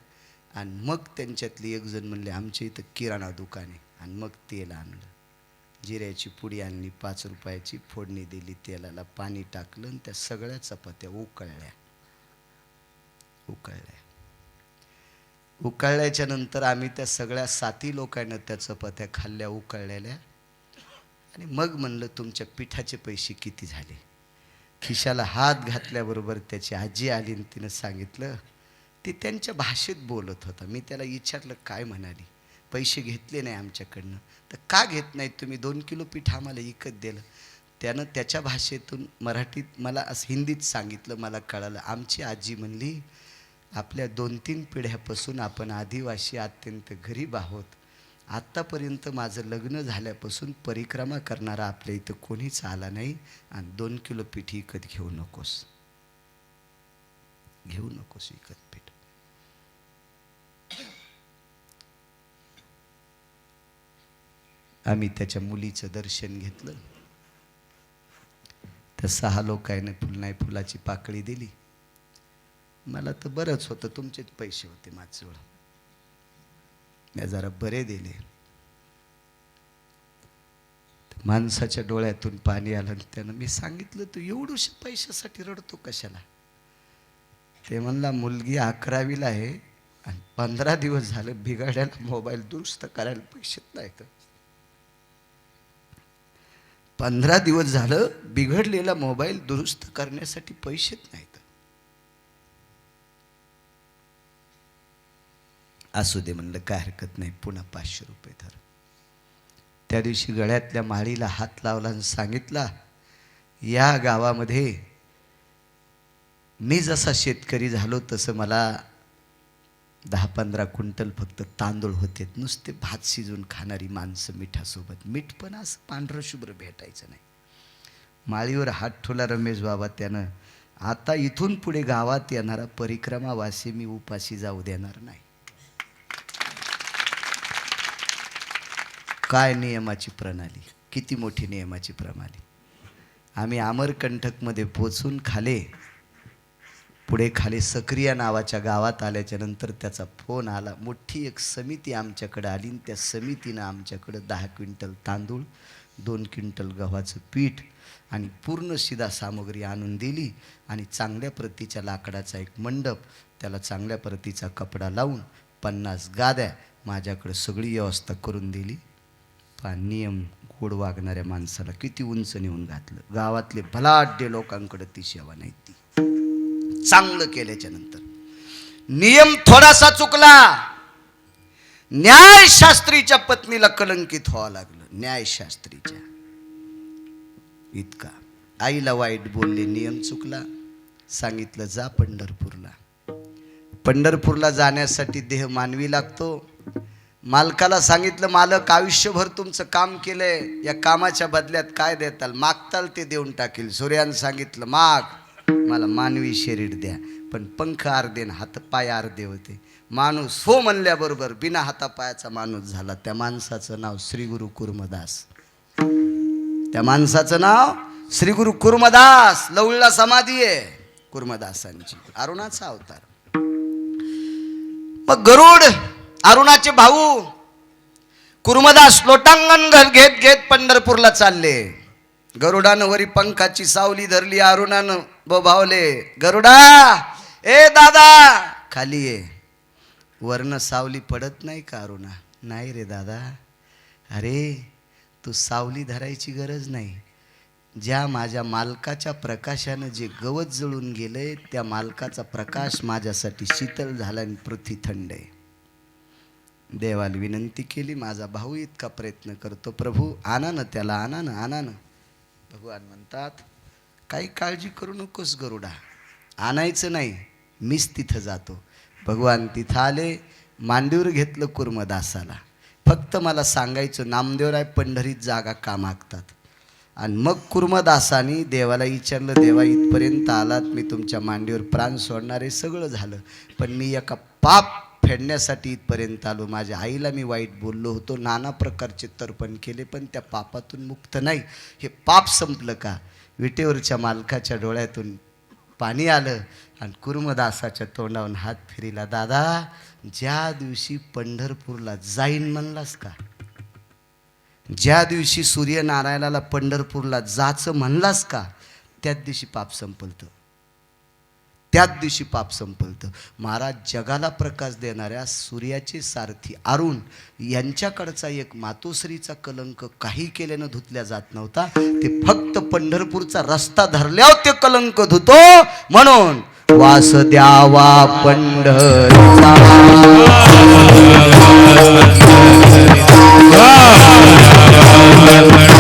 आणि मग त्यांच्यातली एक जण म्हणले आमच्या इथं किराणा दुकान आहे, आणि मग तेल आणलं. जिऱ्याची पुडी आणली 5 रुपयाची, फोडणी दिली, तेलाला पाणी टाकलं, आणि त्या सगळ्या चपात्या उकळल्याच्या नंतर आम्ही त्या सगळ्या 7 लोकांना त्या चपात्या खाल्ल्या उकळलेल्या. आणि मग म्हणलं तुमच्या पिठाचे पैसे किती झाले. खिशाला हात घातल्याबरोबर त्याची आजी आली आणि तिनं सांगितलं. ती त्यांच्या भाषेत बोलत होता. मी त्याला विचारलं काय म्हणाली. पैसे घेतले नाही आमच्याकडनं. तर का घेत नाहीत तुम्ही, 2 किलो पीठ आम्हाला विकत दिलं. त्यानं त्याच्या भाषेतून मराठीत मला असं हिंदीत सांगितलं, मला कळालं. आमची आजी म्हणली आपल्या 2-3 पिढ्यापासून आपण आदिवासी अत्यंत गरीब आहोत. आत्तापर्यंत माझं लग्न झाल्यापासून परिक्रमा करणारा आपल्या इथं कोणीच आला नाही, आणि 2 किलो पीठ विकत घेऊ नकोस विकत पीठ. आम्ही त्याच्या मुलीचं दर्शन घेतलं. त्या 6 लोकांनी फुलाची पाकळी दिली. मला तर बरंच होतं, तुमचेच पैसे होते माझजवळ, मी जरा बरे दिले. माणसाच्या डोळ्यातून पाणी आलं, आणि त्यानं मी सांगितलं तू एवढ्याशा पैशासाठी रडतो कशाला. ते म्हणला मुलगी 11वीला आहे, आणि 15 दिवस झालं बिघाड्याला मोबाईल दुरुस्त करायला पैसे नाहीत. 15 दिवस झालं बिघडलेला मोबाईल दुरुस्त करण्यासाठी पैसेच नाहीत. असू दे म्हणलं, काय हरकत नाही, पुन्हा 500 रुपये धर. त्या दिवशी गळ्यातल्या माळीला हात लावला आणि सांगितला, या गावामध्ये मी जसा शेतकरी झालो तसं मला 10-15 क्विंटल फक्त तांदूळ होते. नुसते भात शिजून खाणारी माणसं मिठासोबत. मीठ पण असं पांढरं शुभ्र भेटायचं नाही. माळीवर हात ठेवला रमेश बाबा. त्यानं आता इथून पुढे गावात येणारा परिक्रमावासी मी उपाशी जाऊ देणार नाही. काय नियमाची प्रणाली, किती मोठी नियमाची प्रणाली. आम्ही अमरकंटकमध्ये पोचून पुढे सक्रिया नावाच्या गावात आल्याच्या नंतर त्याचा फोन आला. मोठी एक समिती आमच्याकडे आली, आणि त्या समितीनं आमच्याकडे 10 क्विंटल तांदूळ, 2 क्विंटल गव्हाचं पीठ आणि पूर्ण शिदा सामग्री आणून दिली. आणि चांगल्या प्रतीच्या लाकडाचा एक मंडप, त्याला चांगल्या प्रतीचा कपडा लावून 50 गाद्या, माझ्याकडे सगळी व्यवस्था करून दिली. नियम गोड वागणाऱ्या माणसाला किती उंच नेऊन घातलं. गावातले भलाढ्य लोकांकडे ती सेवा नाही. ती चांगलं केल्याच्या नंतर नियम थोडासा चुकला, न्यायशास्त्रीच्या पत्नीला कलंकित व्हावं लागलं. न्यायशास्त्रीच्या इतका आईला वाईट बोलले, नियम चुकला. सांगितलं जा पंढरपूरला. पंढरपूरला जाण्यासाठी देह मानवी लागतो. मालकाला सांगितलं मालक आयुष्यभर तुमचं काम केलंय, या कामाच्या बदल्यात काय देताल? मागताल ते देऊन टाकील. सूर्यानं सांगितलं माग, मला मानवी शरीर द्या, पण पंख अर्धे न हातपाय अर्धे होते. माणूस हो म्हणल्याबरोबर बिना हातापायाचा माणूस झाला. त्या माणसाचं नाव श्री गुरु कुर्मदास. त्या माणसाचं नाव श्री गुरु कुर्मदास. लवळला समाधी आहे कुर्मदासांची, अरुणाचा अवतार. मग गरुड अरुणाचे भाऊ कुर्मदास लोटांगण घेत घेत पंढरपूरला चालले. गरुडानं वरी पंखाची सावली धरली. अरुणानं बोभावले, गरुडा ए दादा खाली ये. वरनं सावली पडत नाही का अरुणा? नाही रे दादा. अरे तू सावली धरायची गरज नाही. ज्या माझ्या मालकाच्या प्रकाशानं जे गवत जळून गेलंय, त्या मालकाचा प्रकाश माझ्यासाठी शीतल झाला आणि पृथ्वी थंड आहे. देवाला विनंती केली, माझा भाऊ इतका प्रयत्न करतो, प्रभू आणा ना त्याला, आणा ना, आणा ना. भगवान म्हणतात काही काळजी करू नकोस गरुडा, आणायचं नाही, मीच तिथं जातो. भगवान तिथं आले, मांडीवर घेतलं कुर्मदासाला. फक्त मला सांगायचं नामदेवराय पंढरीत जागा का मागतात? आणि मग कुर्मदासानी देवाला विचारलं, देवा इथपर्यंत आलात, मी तुमच्या मांडीवर प्राण सोडणारे सगळं झालं, पण मी एका पाप फेडण्यासाठी इथपर्यंत आलो. माझ्या आईला मी वाईट बोललो होतो, नाना प्रकारचे तर्पण केले, पण त्या पापातून मुक्त नाही. हे पाप संपलं का? विटेवरच्या मालकाच्या डोळ्यातून पाणी आलं आणि कुर्मदासाच्या तोंडावरून हात फिरिला. दादा ज्या दिवशी पंढरपूरला जाईन म्हणलास का, ज्या दिवशी सूर्यनारायणाला पंढरपूरला जायचं म्हणलास का, त्याच दिवशी पाप संपलतं. त्याच दिवशी पाप संपलतं. महाराज जगाला प्रकाश देणाऱ्या सूर्याचे सारथी अरुण यांच्याकडचा एक मातोश्रीचा कलंक काही केल्यानं धुतल्या जात नव्हता. ते फक्त पंढरपूरचा रस्ता धरल्यावर ते कलंक धुतो. म्हणून वास द्यावा पंढरीचा, पंढरीचा